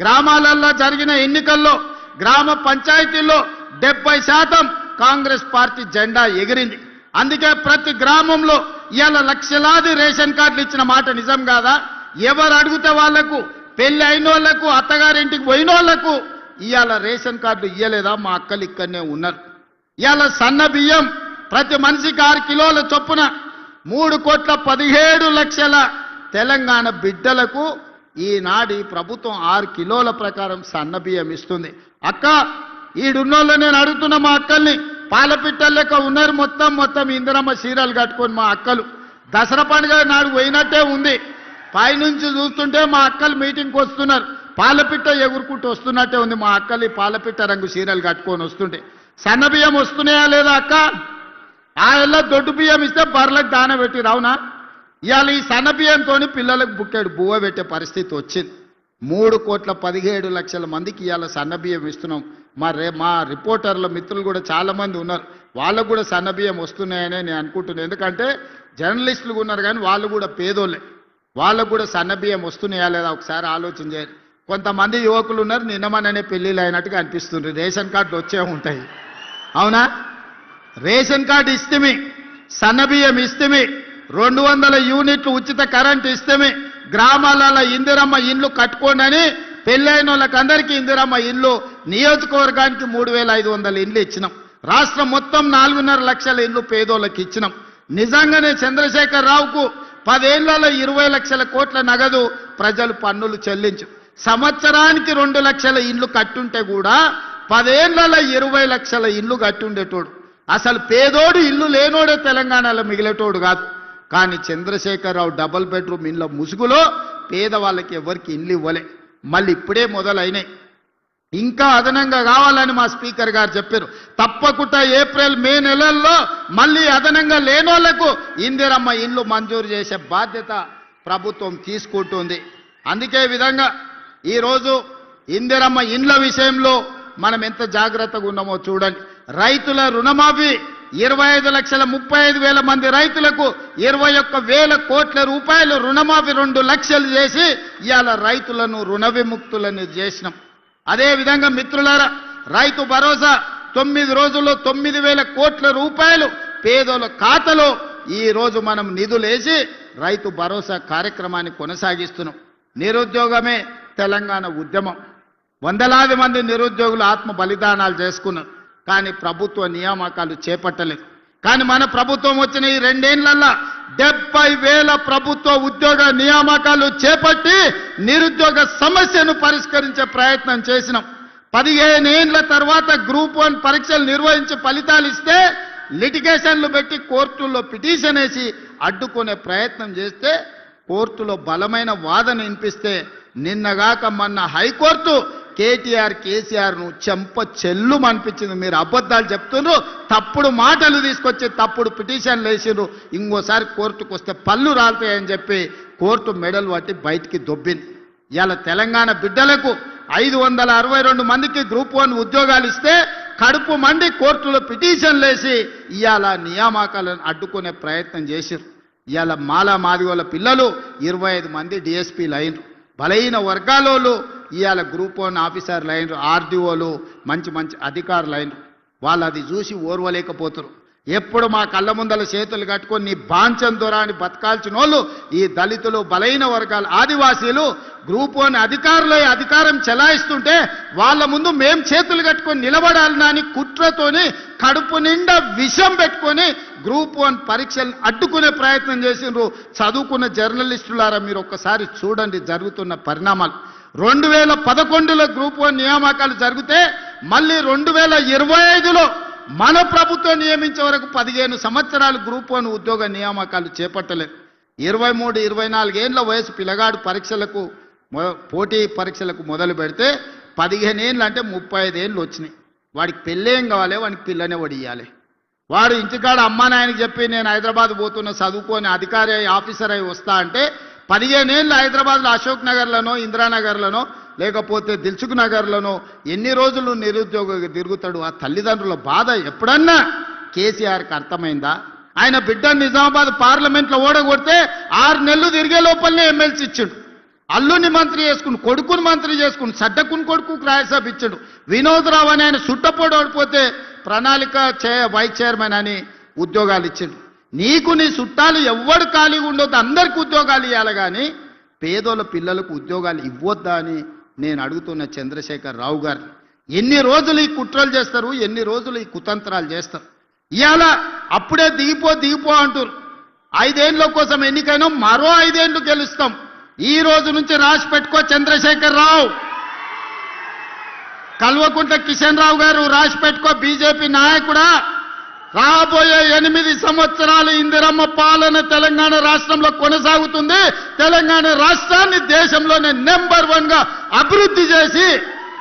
గ్రామాలలో జరిగిన ఎన్నికల్లో గ్రామ పంచాయతీల్లో 70% కాంగ్రెస్ పార్టీ జెండా ఎగిరింది. అందుకే ప్రతి గ్రామంలో ఇవాళ లక్షలాది రేషన్ కార్డులు ఇచ్చిన మాట నిజం కాదా? ఎవరు అడిగితే వాళ్లకు, పెళ్లి అయిన వాళ్లకు, అత్తగారింటికి పోయిన వాళ్లకు ఇవాళ రేషన్ కార్డులు ఇయ్యలేదా? మా అక్కలు ఇక్కడనే ఉన్నారు. ఇవాళ సన్న బియ్యం ప్రతి మనిషికి 6 కిలోల చొప్పున 3,17,00,000 తెలంగాణ బిడ్డలకు ఈనాడు ప్రభుత్వం 6 కిలోల ప్రకారం సన్న బియ్యం ఇస్తుంది. అక్క ఈడున్నోళ్ళు నేను అడుగుతున్న మా అక్కల్ని, పాలపిట్టల లెక్క ఉన్నారు మొత్తం ఇందిరమ్మ చీరలు కట్టుకొని మా అక్కలు. దసరా పండుగ నాడు పోయినట్టే ఉంది. పైనుంచి చూస్తుంటే మా అక్కలు మీటింగ్కి వస్తున్నారు, పాలపిట్ట ఎగురుకుంటూ వస్తున్నట్టే ఉంది మా అక్కలు. పాలపిట్ట రంగు చీరలు కట్టుకొని వస్తుంటే సన్న బియ్యం వస్తున్నాయా లేదా అక్క? ఆ ఎల్ల దొడ్డు బియ్యం ఇస్తే బర్రెలకు దాన పెట్టి రావునా? ఇవాళ ఈ సన్న బియ్యంతో పిల్లలకు బుక్కెడు బువ్వ పెట్టే పరిస్థితి వచ్చింది. 3,17,00,000 మందికి ఇవాళ సన్న బియ్యం ఇస్తున్నాం. మా రిపోర్టర్ల మిత్రులు కూడా చాలామంది ఉన్నారు, వాళ్ళకు కూడా సన్న బియ్యం వస్తున్నాయని నేను అనుకుంటున్నాను. ఎందుకంటే జర్నలిస్టులు ఉన్నారు కానీ వాళ్ళు కూడా పేదోళ్ళే, వాళ్ళకు కూడా సన్న బియ్యం వస్తున్నాయా లేదా ఒకసారి ఆలోచన చేయాలి. కొంతమంది యువకులు ఉన్నారు, నిన్నమననే పెళ్ళిళ్ళు అయినట్టుగా అనిపిస్తుంది. రేషన్ కార్డులు వచ్చే ఉంటాయి, అవునా? రేషన్ కార్డు ఇస్తేమి, సన్న బియ్యం ఇస్తేమి, 200 యూనిట్లు ఉచిత కరెంటు ఇస్తేమి, గ్రామాలలో ఇందిరమ్మ ఇండ్లు కట్టుకోండి పెళ్ళైన వాళ్ళకందరికీ ఇందిరమ్మ ఇల్లు, నియోజకవర్గానికి 3,500 ఇండ్లు ఇచ్చినాం. రాష్ట్రం మొత్తం 4.5 లక్షల ఇండ్లు పేదోళ్ళకి ఇచ్చినాం. నిజంగానే చంద్రశేఖర్ రావుకు 10 ఏళ్లలో 20 లక్షల కోట్ల నగదు ప్రజలు పన్నులు చెల్లించు. సంవత్సరానికి 2 లక్షల ఇండ్లు కట్టుంటే కూడా 10 ఏళ్లలో 20 లక్షల ఇండ్లు కట్టుండేటోడు. అసలు పేదోడు ఇల్లు లేనోడే తెలంగాణలో మిగిలేటోడు కాదు. కానీ చంద్రశేఖరరావు డబుల్ బెడ్రూమ్ ఇండ్ల ముసుగులో పేదవాళ్ళకి ఎవరికి ఇండ్లు ఇవ్వలే. మళ్ళీ ఇప్పుడే మొదలైనాయి, ఇంకా అదనంగా కావాలని మా స్పీకర్ గారు చెప్పారు. తప్పకుండా ఏప్రిల్ మే నెలల్లో మళ్ళీ అదనంగా లేనోళ్లకు ఇందిరమ్మ ఇండ్లు మంజూరు చేసే బాధ్యత ప్రభుత్వం తీసుకుంటుంది. అందుకే విధంగా ఈరోజు ఇందిరమ్మ ఇండ్ల విషయంలో మనం ఎంత జాగ్రత్తగా ఉన్నామో చూడండి. రైతుల రుణమాఫీ 25,35,000 మంది రైతులకు 21,000 కోట్ల రూపాయలు రుణమాఫీ 2 లక్షలు చేసి ఇవాళ రైతులను రుణ విముక్తులను చేసినాం. అదేవిధంగా మిత్రులారా, రైతు భరోసా 9 రోజుల్లో 9,000 కోట్ల రూపాయలు పేదల ఖాతాలో ఈరోజు మనం నిధులేసి రైతు భరోసా కార్యక్రమాన్ని కొనసాగిస్తున్నాం. నిరుద్యోగమే తెలంగాణ ఉద్యమం. వందలాది మంది నిరుద్యోగులు ఆత్మ బలిదానాలు చేసుకున్నారు, కానీ ప్రభుత్వ నియామకాలు చేపట్టలేదు. కానీ మన ప్రభుత్వం వచ్చిన ఈ 2 ఏళ్లలో 70,000 ప్రభుత్వ ఉద్యోగ నియామకాలు చేపట్టి నిరుద్యోగ సమస్యను పరిష్కరించే ప్రయత్నం చేసినాం. 15 ఏళ్ల తర్వాత గ్రూప్ 1 పరీక్షలు నిర్వహించి ఫలితాలు ఇస్తే లిటిగేషన్లు పెట్టి కోర్టుల్లో పిటిషన్ వేసి అడ్డుకునే ప్రయత్నం చేస్తే కోర్టులో బలమైన వాదన వినిపిస్తే నిన్నగాక మొన్న హైకోర్టు కేటీఆర్ కేసీఆర్ను చెంప చెల్లు అనిపించింది. మీరు అబద్ధాలు చెప్తున్నారు, తప్పుడు మాటలు తీసుకొచ్చి తప్పుడు పిటిషన్లు వేసిర్రు, ఇంకోసారి కోర్టుకు వస్తే పళ్ళు రాలుతాయని చెప్పి కోర్టు మెడలు పట్టి బయటికి దొబ్బింది. ఇవాళ తెలంగాణ బిడ్డలకు 562 మందికి గ్రూప్ 1 ఉద్యోగాలు ఇస్తే కడుపు మండి కోర్టులో పిటిషన్లు వేసి ఇవాళ నియామకాలను అడ్డుకునే ప్రయత్నం చేసిర్రు. ఇవాళ మాలా మాదిగోళ్ళ పిల్లలు 25 మంది డిఎస్పీలు అయినరు. బలహీన వర్గాలోళ్ళు ఇవాళ గ్రూప్ 1 ఆఫీసర్లు అయినరు, ఆర్డీఓలు మంచి అధికారులు అయినరు. వాళ్ళు అది చూసి ఓర్వలేకపోతారు. ఎప్పుడు మా కళ్ళ ముందల చేతులు కట్టుకొని నీ బాంచం దొరాని బతకాల్సిన వాళ్ళు ఈ దళితులు, బలహీన వర్గాలు, ఆదివాసీలు గ్రూప్ 1 అధికారులు అధికారం చెలాయిస్తుంటే వాళ్ళ ముందు మేం చేతులు కట్టుకొని నిలబడాలని అని కుట్రతోని కడుపు నిండా విషం పెట్టుకొని గ్రూప్ 1 పరీక్షలను అడ్డుకునే ప్రయత్నం చేసిండ్రు. చదువుకున్న జర్నలిస్టులారా, మీరు ఒక్కసారి చూడండి జరుగుతున్న పరిణామాలు. 2011లో గ్రూప్ 1 నియామకాలు జరిగితే మళ్ళీ 2025లో మన ప్రభుత్వం నియమించే వరకు 15 సంవత్సరాలు గ్రూప్ 1 ఉద్యోగ నియామకాలు చేపట్టలేదు. 23, 24 ఏళ్ల వయసు పిల్లగాడు పరీక్షలకు పోటీ పరీక్షలకు మొదలు పెడితే 15 ఏళ్ళు అంటే 35 ఏళ్ళు వచ్చినాయి. వాడికి పెళ్ళేం కావాలి, వాడికి పిల్లనే వడియాలి. వాడు ఇంటికాడ అమ్మా నాయనకి చెప్పి నేను హైదరాబాద్ పోతున్న చదువుకొని అధికారి అయి ఆఫీసర్ అయి వస్తా అంటే 15 ఏళ్ళు హైదరాబాద్లో అశోక్ నగర్లోనో ఇందిరానగర్లోనో లేకపోతే దిల్సుఖ్ నగర్లోనో ఎన్ని రోజులు నిరుద్యోగ తిరుగుతాడు? ఆ తల్లిదండ్రుల బాధ ఎప్పుడన్నా కేసీఆర్కి అర్థమైందా? ఆయన బిడ్డ నిజామాబాద్ పార్లమెంట్లో ఓడగొడితే 6 నెలలు తిరిగే లోపలనే ఎమ్మెల్సీ ఇచ్చిండు. అల్లుని మంత్రి చేసుకుని, కొడుకుని మంత్రి చేసుకుని, సడ్డకుని కొడుకు రాజ్యసభ ఇచ్చాడు. వినోదరావు అని ఆయన సుట్టపోడు ఓడిపోతే ప్రణాళిక వైస్ చైర్మన్ అని ఉద్యోగాలు ఇచ్చిండు. నీకు నీ చుట్టాలు ఎవ్వడు ఖాళీగా ఉండొద్దు, అందరికీ ఉద్యోగాలు ఇవ్వాలి, కానీ పేదోళ్ళ పిల్లలకు ఉద్యోగాలు ఇవ్వొద్దా అని నేను అడుగుతున్న చంద్రశేఖర్ రావు గారిని. ఎన్ని రోజులు ఈ కుట్రలు చేస్తారు, ఎన్ని రోజులు ఈ కుతంత్రాలు చేస్తారు? ఇవాళ అప్పుడే దిగిపో అంటారు. 5 ఏళ్ళ కోసం ఎన్నికైనా మరో 5 ఏళ్ళు గెలుస్తాం. ఈ రోజు నుంచి రాసి పెట్టుకో చంద్రశేఖర్ రావు. కల్వకుంట్ల కిషన్ రావు గారు రాసి పెట్టుకో, బీజేపీ నాయకుడా, రాబోయే 8 సంవత్సరాలు ఇందిరమ్మ పాలన తెలంగాణ రాష్ట్రంలో కొనసాగుతుంది. తెలంగాణ రాష్ట్రాన్ని దేశంలోనే నెంబర్ 1 గా అభివృద్ధి చేసి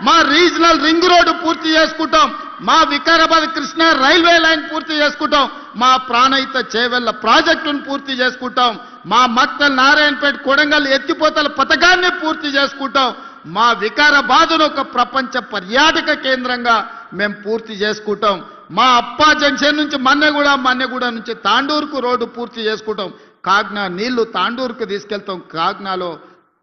మా రీజనల్ రింగ్ రోడ్డు పూర్తి చేసుకుంటాం, మా వికారాబాద్ కృష్ణా రైల్వే లైన్ పూర్తి చేసుకుంటాం, మా ప్రాణహిత చేవెళ్ల ప్రాజెక్టును పూర్తి చేసుకుంటాం, మా మక్తల్ నారాయణపేట కొడంగల్ ఎత్తిపోతల పథకాన్ని పూర్తి చేసుకుంటాం, మా వికారాబాదును ఒక ప్రపంచ పర్యాటక కేంద్రంగా మేము పూర్తి చేసుకుంటాం, మా అప్పా జంక్షన్ నుంచి మన్నెగూడ నుంచి తాండూరుకు రోడ్డు పూర్తి చేసుకుంటాం, కాగ్నా నీళ్లు తాండూరుకు తీసుకెళ్తాం, కాగ్నాలో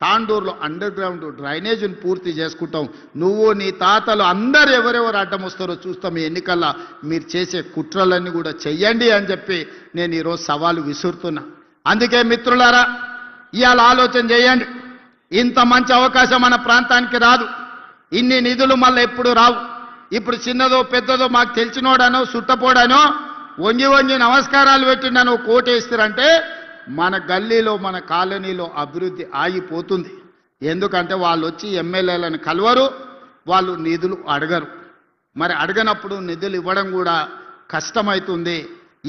తాండూరులో అండర్ గ్రౌండ్ డ్రైనేజీని పూర్తి చేసుకుంటాం. నువ్వు నీ తాతలు అందరు ఎవరెవరు అడ్డం వస్తారో చూస్తాం. ఈ ఎన్నికల్లో మీరు చేసే కుట్రలన్నీ కూడా చెయ్యండి అని చెప్పి నేను ఈరోజు సవాలు విసురుతున్నా. అందుకే మిత్రులారా, ఇవాళ ఆలోచన చేయండి. ఇంత మంచి అవకాశం మన ప్రాంతానికి రాదు, ఇన్ని నిధులు మళ్ళీ ఎప్పుడు రావు. ఇప్పుడు చిన్నదో పెద్దదో మాకు తెలిసినోడనో సుట్టపోడానో వంగి నమస్కారాలు పెట్టిండనో కోటేస్తారంటే మన గల్లీలో మన కాలనీలో అభివృద్ధి ఆగిపోతుంది. ఎందుకంటే వాళ్ళు వచ్చి ఎమ్మెల్యేలను కలవరు, వాళ్ళు నిధులు అడగరు. మరి అడగనప్పుడు నిధులు ఇవ్వడం కూడా కష్టమవుతుంది.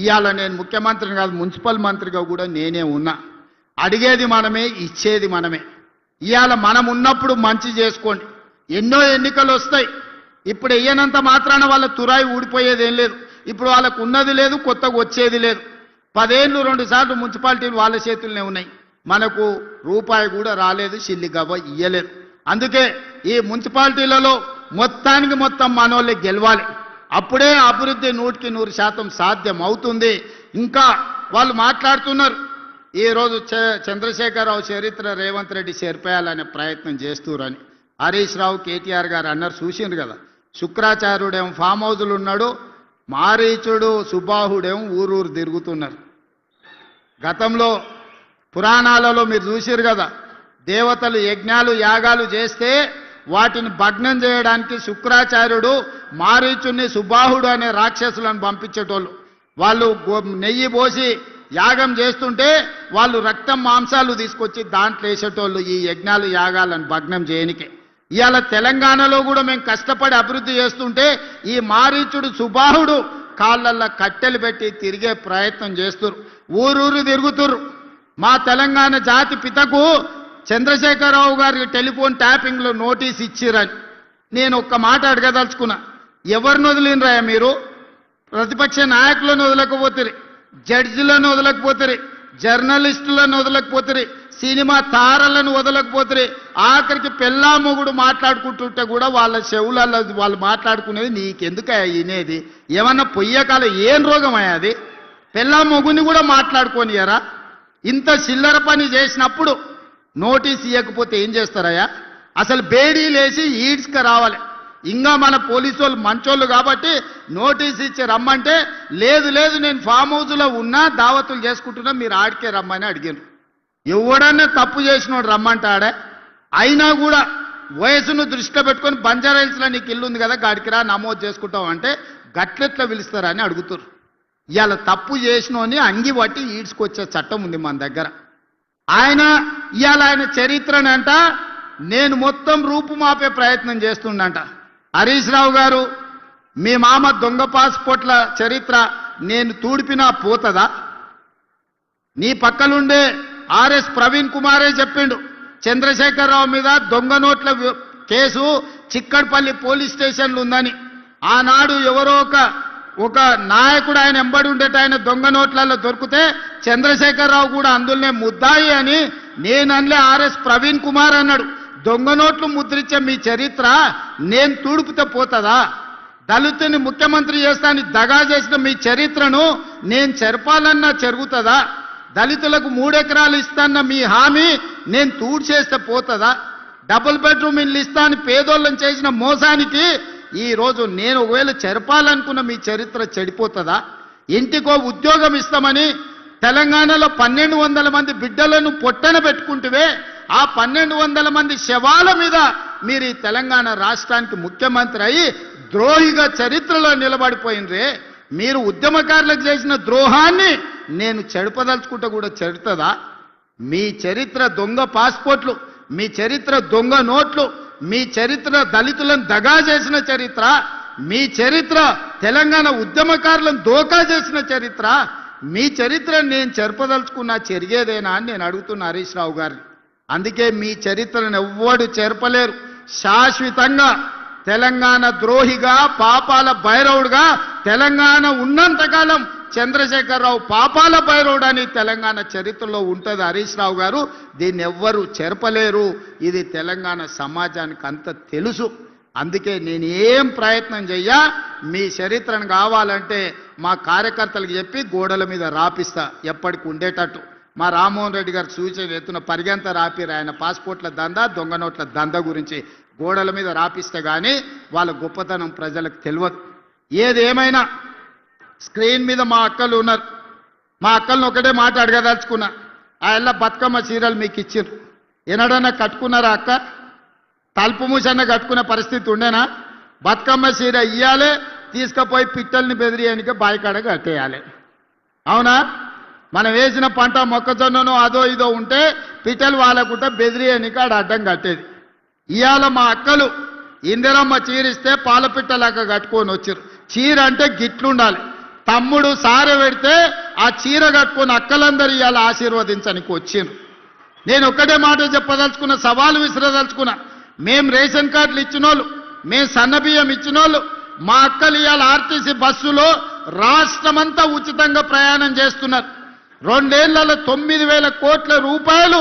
ఇవాళ నేను ముఖ్యమంత్రిని కాదు, మున్సిపల్ మంత్రిగా కూడా నేనే ఉన్నా. అడిగేది మనమే, ఇచ్చేది మనమే. ఇవాళ మనం ఉన్నప్పుడు మంచి చేసుకోండి. ఎన్నో ఎన్నికలు వస్తాయి. ఇప్పుడు వెయ్యనంత మాత్రాన వాళ్ళ తురాయి ఊడిపోయేది ఏం లేదు. ఇప్పుడు వాళ్ళకు ఉన్నది లేదు, కొత్తగా వచ్చేది లేదు. 10 ఏళ్ళు 2 సార్లు మున్సిపాలిటీలు వాళ్ళ చేతుల్లోనే ఉన్నాయి. మనకు రూపాయి కూడా రాలేదు, సిల్లి గవ్వ ఇయ్యలేదు. అందుకే ఈ మున్సిపాలిటీలలో మొత్తానికి మొత్తం మనోళ్ళే గెలవాలి. అప్పుడే అభివృద్ధి 100% సాధ్యం అవుతుంది. ఇంకా వాళ్ళు మాట్లాడుతున్నారు, ఈరోజు చంద్రశేఖరరావు చరిత్ర రేవంత్ రెడ్డి చేర్పేయాలనే ప్రయత్నం చేస్తురని. హరీష్ రావు, కేటీఆర్ గారు అన్నారు, చూసిండ్రు కదా. శుక్రాచార్యుడేమో ఫామ్ హౌజులు ఉన్నాడు, మారీచుడు సుబాహుడేమో ఊరూరు తిరుగుతున్నారు. గతంలో పురాణాలలో మీరు చూసిరు కదా, దేవతలు యజ్ఞాలు యాగాలు చేస్తే వాటిని భగ్నం చేయడానికి శుక్రాచార్యుడు మారీచుని సుబాహుడు అనే రాక్షసులను పంపించేటోళ్ళు. వాళ్ళు నెయ్యి పోసి యాగం చేస్తుంటే వాళ్ళు రక్తం మాంసాలు తీసుకొచ్చి దాంట్లో వేసేటోళ్ళు ఈ యజ్ఞాలు యాగాలను భగ్నం చేయనికే. ఇవాళ తెలంగాణలో కూడా మేము కష్టపడి అభివృద్ధి చేస్తుంటే ఈ మారీచుడు సుబాహుడు కాళ్ళల్లో కట్టెలు పెట్టి తిరిగే ప్రయత్నం చేస్తున్నారు, ఊరూరు తిరుగుతురు. మా తెలంగాణ జాతి పితకు చంద్రశేఖరరావు గారికి టెలిఫోన్ ట్యాపింగ్లో నోటీస్ ఇచ్చిరని నేను ఒక్క మాట అడగదలుచుకున్నా. ఎవరిని వదిలినరా మీరు? ప్రతిపక్ష నాయకులను వదలకపోతే, జడ్జిలను వదలకపోతే, జర్నలిస్టులను వదలకపోతే, సినిమా తారలను వదలకపోతే, ఆఖరికి పెళ్ళా మొగుడు మాట్లాడుకుంటుంటే కూడా వాళ్ళ చెవులలో వాళ్ళు మాట్లాడుకునేది నీకెందుకయ్యా వినేది? ఏమన్నా పొయ్యకాల ఏం రోగం అయ్యాది? పెళ్ళా మొగుని కూడా మాట్లాడుకోనియరా? ఇంత చిల్లర పని చేసినప్పుడు నోటీస్ ఇవ్వకపోతే ఏం చేస్తారయ్యా? అసలు బేడీలేసి ఈడ్స్కి రావాలి. ఇంకా మన పోలీసు వాళ్ళు మంచోళ్ళు కాబట్టి నోటీస్ ఇచ్చి రమ్మంటే లేదు నేను ఫామ్ హౌస్లో ఉన్నా, దావతులు చేసుకుంటున్నా, మీరు ఆడికే రమ్మని అడిగారు. ఎవడన్నా తప్పు చేసినోడు రమ్మంటాడే? అయినా కూడా వయసును దృష్టిలో పెట్టుకొని బంజారాహిల్స్లో నీకు ఇల్లు ఉంది కదా, గాడికి రా నమోదు చేసుకుంటాం అంటే గట్లెట్లా పిలుస్తారని అడుగుతారు. ఇవాళ తప్పు చేసినోని అంగి పట్టి ఈడ్చుకొచ్చే చట్టం ఉంది మన దగ్గర. ఇవాళ ఆయన చరిత్రనంట నేను మొత్తం రూపుమాపే ప్రయత్నం చేస్తుండంట. హరీష్ రావు గారు, మీ మామ దొంగ పాస్పోర్ట్ల చరిత్ర నేను తూడిపినా పోతుందా? నీ పక్కలుండే ఆర్ఎస్ ప్రవీణ్ కుమారే చెప్పిండు, చంద్రశేఖరరావు మీద దొంగ నోట్ల కేసు చిక్కడపల్లి పోలీస్ స్టేషన్లు ఉందని. ఆనాడు ఎవరో ఒక నాయకుడు ఆయన ఎంబడి ఉండేట ఆయన దొంగ నోట్లలో దొరికితే చంద్రశేఖరరావు కూడా అందులోనే ముద్దాయి అని నేనన్లే ఆర్ఎస్ ప్రవీణ్ కుమార్ అన్నాడు. దొంగ నోట్లు ముద్రించే మీ చరిత్ర నేను తుడుపుతే పోతుందా? దళితుని ముఖ్యమంత్రి చేస్తానని దగా చేసిన మీ చరిత్రను నేను చెరపాలన్నా జరుగుతుందా? దళితులకు 3 ఎకరాలు ఇస్తాన్న మీ హామీ నేను తూడ్చేస్తే పోతుందా? డబుల్ బెడ్రూమ్ ఇల్లు ఇస్తాను పేదోళ్ళని చేసిన మోసానికి ఈ రోజు నేను ఒకవేళ చెరపాలనుకున్న మీ చరిత్ర చెడిపోతుందా? ఇంటికో ఉద్యోగం ఇస్తామని తెలంగాణలో 1200 మంది బిడ్డలను పొట్టన పెట్టుకుంటువే, ఆ 1200 మంది శవాల మీద మీరు ఈ తెలంగాణ రాష్ట్రానికి ముఖ్యమంత్రి అయి ద్రోహిగా చరిత్రలో నిలబడిపోయినరే. మీరు ఉద్యమకారులకు చేసిన ద్రోహాన్ని నేను చెడపదలుచుకుంటే కూడా చెడుతుందా? మీ చరిత్ర దొంగ పాస్పోర్ట్లు, మీ చరిత్ర దొంగ నోట్లు, మీ చరిత్ర దళితులను దగా చేసిన చరిత్ర, మీ చరిత్ర తెలంగాణ ఉద్యమకారులను దోకా చేసిన చరిత్ర. మీ చరిత్ర నేను చెరపదలుచుకున్నా చెరిగేదేనా అని నేను అడుగుతున్నా హరీష్ రావు గారిని. అందుకే మీ చరిత్రను ఎవ్వడు చెరపలేరు. శాశ్వతంగా తెలంగాణ ద్రోహిగా పాపాల భైరవుడుగా తెలంగాణ ఉన్నంతకాలం చంద్రశేఖరరావు పాపాల భైరవుడు అని తెలంగాణ చరిత్రలో ఉంటుంది హరీష్ రావు గారు. దీన్ని ఎవ్వరు చెరపలేరు. ఇది తెలంగాణ సమాజానికి అంత తెలుసు. అందుకే నేను ఏం ప్రయత్నం చెయ్యా, మీ చరిత్రను కావాలంటే మా కార్యకర్తలకు చెప్పి గోడల మీద రాపిస్తా ఎప్పటికి ఉండేటట్టు. మా రామ్మోహన్ రెడ్డి గారు సూచన ఎత్తున పరిగెంత రాపిరు ఆయన పాస్పోర్ట్ల దందా దొంగ నోట్ల దందా గురించి గోడల మీద రాపిస్తే కానీ వాళ్ళ గొప్పతనం ప్రజలకు తెలియదు. ఏదేమైనా స్క్రీన్ మీద మా అక్కలు ఉన్నారు. మా అక్కలను ఒకటే మాట అడగదలుచుకున్నా. ఆ ఎల్ల బతుకమ్మ చీరలు మీకు ఇచ్చారు, ఎన్నడన్నా కట్టుకున్నారా అక్క? తలుపు మూసన్న కట్టుకునే పరిస్థితి ఉండేనా? బతుకమ్మ చీర ఇయ్యాలి, తీసుకుపోయి పిట్టల్ని బెదిరియడానికి బాయికాడ కట్టేయాలి. అవునా? మనం వేసిన పంట మొక్కజొన్నను అదో ఇదో ఉంటే పిట్టలు వాళ్ళకుంటే బెదిరియడానికి ఆడ అడ్డం కట్టేది. ఇవాళ మా అక్కలు ఇందిరమ్మ చీరిస్తే పాలపిట్టలాగా కట్టుకొని వచ్చారు. చీర అంటే గిట్లుండాలి. తమ్ముడు సార పెడితే ఆ చీర కట్టుకొని అక్కలందరూ ఇవాళ ఆశీర్వదించడానికి వచ్చిండ్రు. నేను ఒక్కటే మాట చెప్పదలుచుకున్న, సవాలు విసిరదలుచుకున్నా. మేం రేషన్ కార్డులు ఇచ్చినోళ్ళు, మేం సన్నబియ్యం ఇచ్చినోళ్ళు, మా అక్కలు ఇవాళ ఆర్టీసీ బస్సులో రాష్ట్రమంతా ఉచితంగా ప్రయాణం చేస్తున్నారు. 2 ఏళ్లలో 9,000 కోట్ల రూపాయలు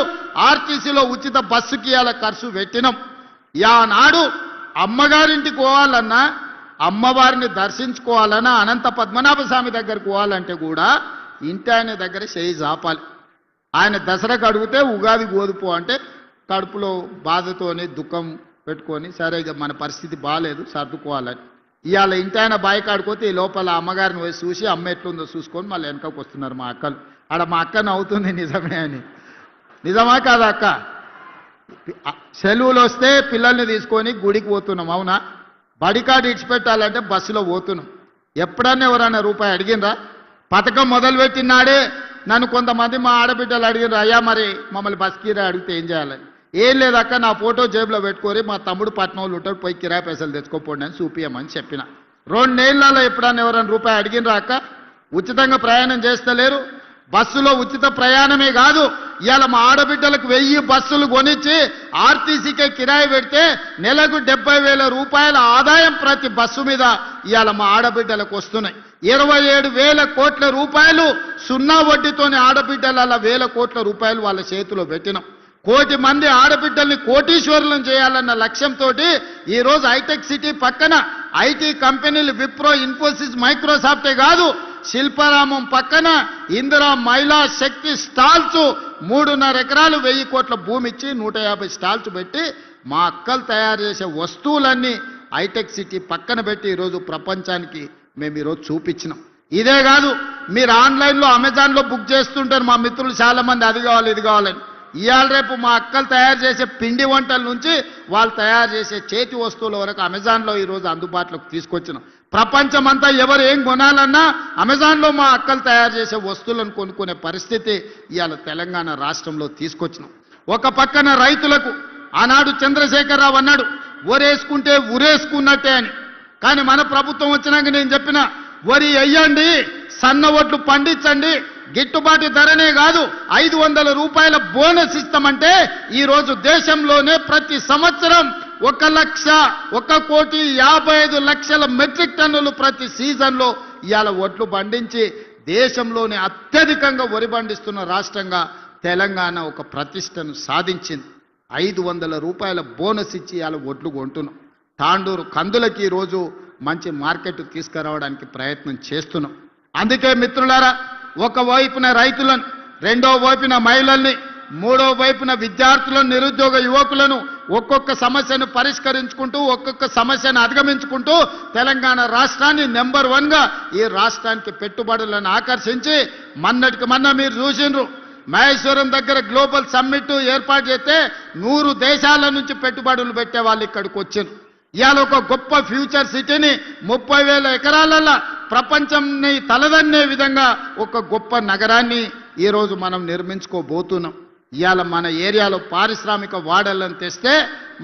ఆర్టీసీలో ఉచిత బస్సుకి ఇవాళ ఖర్చు పెట్టినాం. యానాడు అమ్మగారింటికి పోవాలన్నా, అమ్మవారిని దర్శించుకోవాలన్నా, అనంత పద్మనాభ స్వామి దగ్గరకు పోవాలంటే కూడా ఇంటి ఆయన దగ్గర చేయి జాపాలి. ఆయన దసరాకు అడిగితే ఉగాది గోదుపో అంటే కడుపులో బాధతోని దుఃఖం పెట్టుకొని సరే ఇక మన పరిస్థితి బాగాలేదు సర్దుకోవాలని ఇవాళ ఇంటి ఆయన బాయి కాడుకోతే ఈ లోపల అమ్మగారిని వేసి చూసి అమ్మ ఎట్లుందో చూసుకొని మళ్ళీ వెనకకు వస్తున్నారు మా అక్కలు. ఆడ మా అక్క నవ్వుతుంది నిజమే అని. నిజమా కాదా అక్క? సెలవులు వస్తే పిల్లల్ని తీసుకొని గుడికి పోతున్నాం. అవునా? బడికాడు ఇడిచిపెట్టాలంటే బస్సులో పోతున్నాం. ఎప్పుడన్నా ఎవరన్నా రూపాయి అడిగినరా? పథకం మొదలుపెట్టినాడే నన్ను కొంతమంది మా ఆడబిడ్డలు అడిగినారు, అయ్యా మరి మమ్మల్ని బస్ కిరాయి అడిగితే ఏం చేయాలని. ఏం లేదక్క, నా ఫోటో జేబులో పెట్టుకొని మా తమ్ముడు పట్నంలో ఉంటాడు, పోయి కిరాయి పైసలు తెచ్చుకోపోండి అని చూపియమని చెప్పిన. 2 ఏళ్లలో ఎప్పుడన్నా ఎవరైనా రూపాయి అడిగినరా అక్క? ఉచితంగా ప్రయాణం చేస్తలేరు. బస్సులో ఉచిత ప్రయాణమే కాదు, ఇవాళ మా ఆడబిడ్డలకు 1000 బస్సులు కొనిచ్చి ఆర్టీసీకే కిరాయి పెడితే నెలకు 70,000 రూపాయల ఆదాయం ప్రతి బస్సు మీద ఇవాళ మా ఆడబిడ్డలకు వస్తున్నాయి. 27,000 కోట్ల రూపాయలు సున్నా వడ్డీతోని ఆడబిడ్డల 1,000 కోట్ల రూపాయలు వాళ్ళ చేతిలో పెట్టినాం. 1 కోటి మంది ఆడబిడ్డల్ని కోటీశ్వరులను చేయాలన్న లక్ష్యంతో ఈరోజు హైటెక్ సిటీ పక్కన ఐటీ కంపెనీలు విప్రో, ఇన్ఫోసిస్, మైక్రోసాఫ్టే కాదు, శిల్పారామం పక్కన ఇందిరా మహిళా శక్తి స్టాల్స్ 3.5 ఎకరాలు 1000 కోట్ల భూమి ఇచ్చి 150 స్టాల్స్ పెట్టి మా అక్కలు తయారు చేసే వస్తువులన్నీ హైటెక్ సిటీ పక్కన పెట్టి ఈరోజు ప్రపంచానికి మేము ఈరోజు చూపించినాం. ఇదే కాదు, మీరు ఆన్లైన్లో అమెజాన్లో బుక్ చేస్తుంటారు మా మిత్రులు చాలా మంది, అది కావాలి ఇది కావాలని. ఇవాళ రేపు మా అక్కలు తయారు చేసే పిండి వంటల నుంచి వాళ్ళు తయారు చేసే చేతి వస్తువుల వరకు అమెజాన్లో ఈరోజు అందుబాటులోకి తీసుకొచ్చినాం. ప్రపంచమంతా ఎవరు ఏం కొనాలన్నా అమెజాన్లో మా అక్కలు తయారు చేసే వస్తువులను కొనుక్కునే పరిస్థితి ఇవాళ తెలంగాణ రాష్ట్రంలో తీసుకొచ్చినాం. ఒక పక్కన రైతులకు ఆనాడు చంద్రశేఖరరావు అన్నాడు వరేసుకుంటే ఉరేసుకున్నట్టే అని. కానీ మన ప్రభుత్వం వచ్చినాక నేను చెప్పిన వరి వేయండి, సన్న ఒడ్లు పండించండి, గిట్టుబాటు ధరనే కాదు 500 రూపాయల బోనస్ ఇస్తామంటే ఈరోజు దేశంలోనే ప్రతి సంవత్సరం 1,55,00,000 మెట్రిక్ టన్నులు ప్రతి సీజన్లో ఇవాళ ఒడ్లు పండించి దేశంలోనే అత్యధికంగా వరి పండిస్తున్న రాష్ట్రంగా తెలంగాణ ఒక ప్రతిష్టను సాధించింది. 500 రూపాయల బోనస్ ఇచ్చి ఇవాళ ఒడ్లు కొంటున్నాం. తాండూరు కందులకి ఈరోజు మంచి మార్కెట్ తీసుకురావడానికి ప్రయత్నం చేస్తున్నాం. అందుకే మిత్రులారా, ఒకవైపున రైతులను, రెండో వైపున మహిళల్ని, మూడో వైపున విద్యార్థులను, నిరుద్యోగ యువకులను ఒక్కొక్క సమస్యను పరిష్కరించుకుంటూ, ఒక్కొక్క సమస్యను అధిగమించుకుంటూ తెలంగాణ రాష్ట్రాన్ని నెంబర్ 1గా ఈ రాష్ట్రానికి పెట్టుబడులను ఆకర్షించి మొన్నటికి మొన్న మీరు చూసిండ్రు మహేశ్వరం దగ్గర గ్లోబల్ సమ్మిట్ ఏర్పాటు చేస్తే 100 దేశాల నుంచి పెట్టుబడులు పెట్టే వాళ్ళు ఇక్కడికి వచ్చారు. ఇవాళ ఒక గొప్ప ఫ్యూచర్ సిటీని 30,000 ఎకరాలలో ప్రపంచంని తలదన్నే విధంగా ఒక గొప్ప నగరాన్ని ఈరోజు మనం నిర్మించుకోబోతున్నాం. ఇవాళ మన ఏరియాలో పారిశ్రామిక వాడలను తెస్తే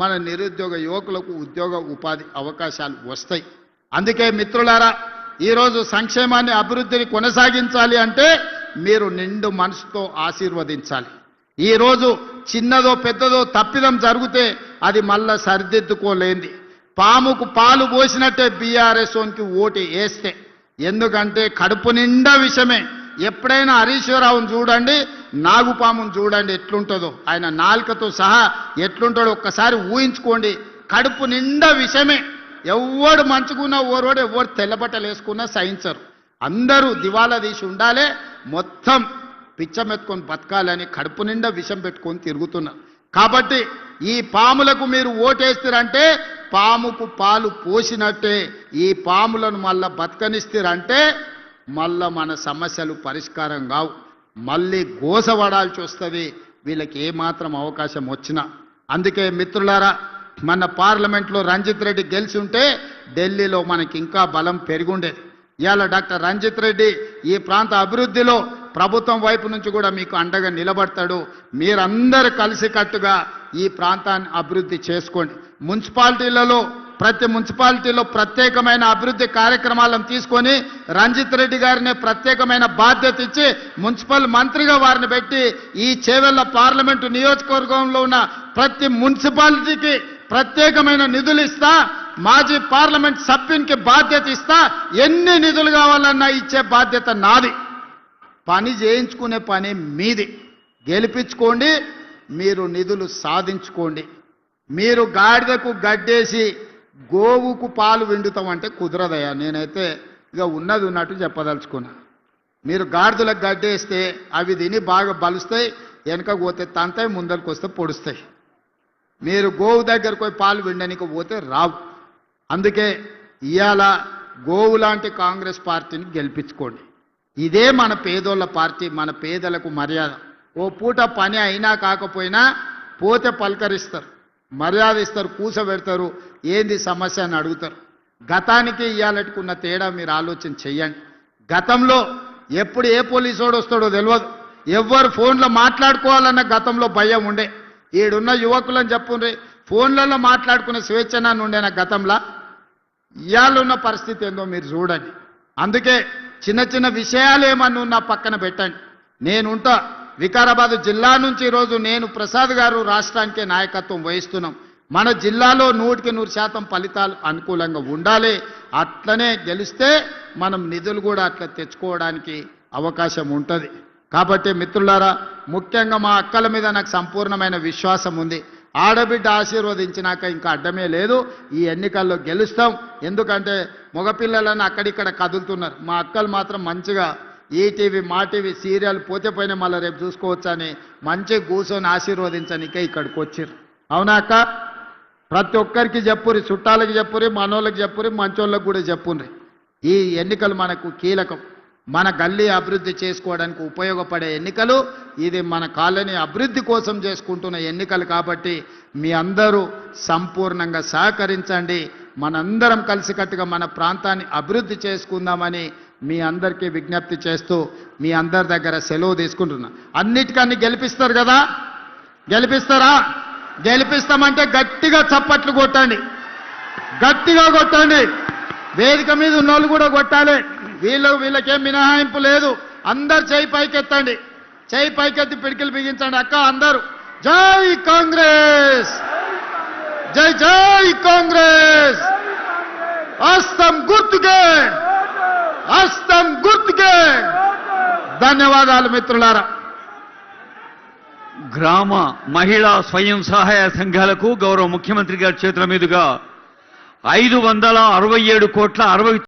మన నిరుద్యోగ యువకులకు ఉద్యోగ ఉపాధి అవకాశాలు వస్తాయి. అందుకే మిత్రులారా, ఈరోజు సంక్షేమాన్ని, అభివృద్ధిని కొనసాగించాలి అంటే మీరు నిండు మనసుతో ఆశీర్వదించాలి. ఈరోజు చిన్నదో పెద్దదో తప్పిదం జరిగితే అది మళ్ళా సరిదిద్దుకోలేంది. పాముకు పాలు పోసినట్టే బీఆర్ఎస్కి ఓటు వేస్తే. ఎందుకంటే కడుపు నిండా విషమే. ఎప్పుడైనా హరీశ్వరరావును చూడండి, నాగుపామును చూడండి ఎట్లుంటుందో, ఆయన నాలుకతో సహా ఎట్లుంటాడో ఒక్కసారి ఊహించుకోండి. కడుపు నిండా విషమే. ఎవడు మంచుకున్నా ఓరోడు, ఎవరు తెల్లబట్టలు వేసుకున్నా సహించరు. అందరూ దివాలా తీసి ఉండాలి, మొత్తం పిచ్చమెత్తుకొని బతకాలని కడుపు నిండా విషం పెట్టుకొని తిరుగుతున్నారు. కాబట్టి ఈ పాములకు మీరు ఓటేస్తారంటే పాముకు పాలు పోసినట్టే. ఈ పాములను మళ్ళా బతకనిస్తారంటే మళ్ళా మన సమస్యలు పరిష్కారం కావు, మళ్ళీ గోసపడాల్సి వస్తుంది వీళ్ళకి ఏమాత్రం అవకాశం వచ్చినా. అందుకే మిత్రులారా, మన పార్లమెంట్లో రంజిత్ రెడ్డి గెలిచి ఉంటే ఢిల్లీలో మనకి ఇంకా బలం పెరిగుండేది. ఇవాళ డాక్టర్ రంజిత్ రెడ్డి ఈ ప్రాంత అభివృద్ధిలో ప్రభుత్వం వైపు నుంచి కూడా మీకు అండగా నిలబడతాడు. మీరందరూ కలిసికట్టుగా ఈ ప్రాంతాన్ని అభివృద్ధి చేసుకోండి. మున్సిపాలిటీలలో, ప్రతి మున్సిపాలిటీలో ప్రత్యేకమైన అభివృద్ధి కార్యక్రమాలను తీసుకొని రంజిత్ రెడ్డి గారిని ప్రత్యేకమైన బాధ్యత ఇచ్చి మున్సిపల్ మంత్రిగా వారిని పెట్టి ఈ చేవెళ్ల పార్లమెంటు నియోజకవర్గంలో ఉన్న ప్రతి మున్సిపాలిటీకి ప్రత్యేకమైన నిధులు ఇస్తా, మాజీ పార్లమెంట్ సభ్యునికి బాధ్యత ఇస్తా, ఎన్ని నిధులు కావాలన్నా ఇచ్చే బాధ్యత నాది. పని చేయించుకునే పని మీది. గెలిపించుకోండి, మీరు నిధులు సాధించుకోండి. మీరు గాడిదకు గడ్డేసి గోవుకు పాలు విండుతామంటే కుదరదయ్యా. నేనైతే ఇక ఉన్నది ఉన్నట్టు చెప్పదలుచుకున్నా. మీరు గాడిదలకు గడ్డేస్తే అవి తిని బాగా బలుస్తాయి, వెనక పోతే తంతాయి, ముందరికి వస్తే పొడుస్తాయి. మీరు గోవు దగ్గరకు పోయి పాలు విండనికి పోతే రావు. అందుకే ఇవాళ గోవు లాంటి కాంగ్రెస్ పార్టీని గెలిపించుకోండి. ఇదే మన పేదోళ్ళ పార్టీ, మన పేదలకు మర్యాద. ఓ పూట పని అయినా కాకపోయినా పోతే పలకరిస్తారు, మర్యాద ఇస్తారు, కూసబెడతారు, ఏంది సమస్య అని అడుగుతారు. గతానికి ఇవాళకున్న తేడా మీరు ఆలోచన చెయ్యండి. గతంలో ఎప్పుడు ఏ పోలీసోడు వస్తాడో తెలియదు, ఎవ్వరు ఫోన్లో మాట్లాడుకోవాలన్న గతంలో భయం ఉండే. ఈడున్న యువకులని చెప్పుండ్రి, ఫోన్లలో మాట్లాడుకునే స్వేచ్ఛనాన్ని ఉండేనా గతంలో? ఇవాళ ఉన్న పరిస్థితి ఏందో మీరు చూడండి. అందుకే చిన్న చిన్న విషయాలు ఏమన్నా ఉన్నా పక్కన పెట్టండి. నేనుంటా. వికారాబాద్ జిల్లా నుంచి ఈరోజు నేను, ప్రసాద్ గారు రాష్ట్రానికే నాయకత్వం వహిస్తున్నాం. మన జిల్లాలో 100% ఫలితాలు అనుకూలంగా ఉండాలి. అట్లనే గెలిస్తే మనం నిధులు కూడా అట్లా తెచ్చుకోవడానికి అవకాశం ఉంటుంది. కాబట్టి మిత్రులారా, ముఖ్యంగా మా అక్కల మీద నాకు సంపూర్ణమైన విశ్వాసం ఉంది. ఆడబిడ్డ ఆశీర్వదించినాక ఇంకా అడ్డమే లేదు. ఈ ఎన్నికల్లో గెలుస్తాం. ఎందుకంటే మగపిల్లలను అక్కడిక్కడ కదులుతున్నారు. మా అక్కలు మాత్రం మంచిగా ఈటీవీ, మా టీవీ సీరియల్ పోతే పోయినా మళ్ళీ రేపు చూసుకోవచ్చని మంచిగా కూర్చొని ఆశీర్వదించనికే ఇక్కడికి వచ్చారు. అవునా అక్క? ప్రతి ఒక్కరికి చెప్పురి, చుట్టాలకి చెప్పురి, మనోళ్ళకి చెప్పురి, మంచోళ్ళకి కూడా చెప్పుండ్రి. ఈ ఎన్నికలు మనకు కీలకం. మన గల్లీ అభివృద్ధి చేసుకోవడానికి ఉపయోగపడే ఎన్నికలు. ఇది మన కాలనీ అభివృద్ధి కోసం చేసుకుంటున్న ఎన్నికలు. కాబట్టి మీ అందరూ సంపూర్ణంగా సహకరించండి. మనందరం కలిసికట్టుగా మన ప్రాంతాన్ని అభివృద్ధి చేసుకుందామని మీ అందరికీ విజ్ఞప్తి చేస్తూ మీ అందరి దగ్గర సెలవు తీసుకుంటున్నా. అన్నిటికన్నీ గెలిపిస్తారు కదా? గెలిపిస్తారా? గెలిపిస్తామంటే గట్టిగా చప్పట్లు కొట్టండి, గట్టిగా కొట్టండి. వేదిక మీద ఉన్నోళ్ళు కూడా కొట్టాలి. వీళ్ళకేం మినహాయింపు లేదు. అందరు చేయి పైకెత్తండి, చేయి పైకెత్తి పిడికిలు బిగించండి. అక్క అందరూ జై కాంగ్రెస్, జై జై కాంగ్రెస్, హస్తం గుర్తుకే, హస్తం గుర్తుకే. ధన్యవాదాలు మిత్రులారా. గ్రామ మహిళా స్వయం సహాయ సంఘాలకు గౌరవ ముఖ్యమంత్రి గారి చేతుల మీదుగా 567 కోట్ల 60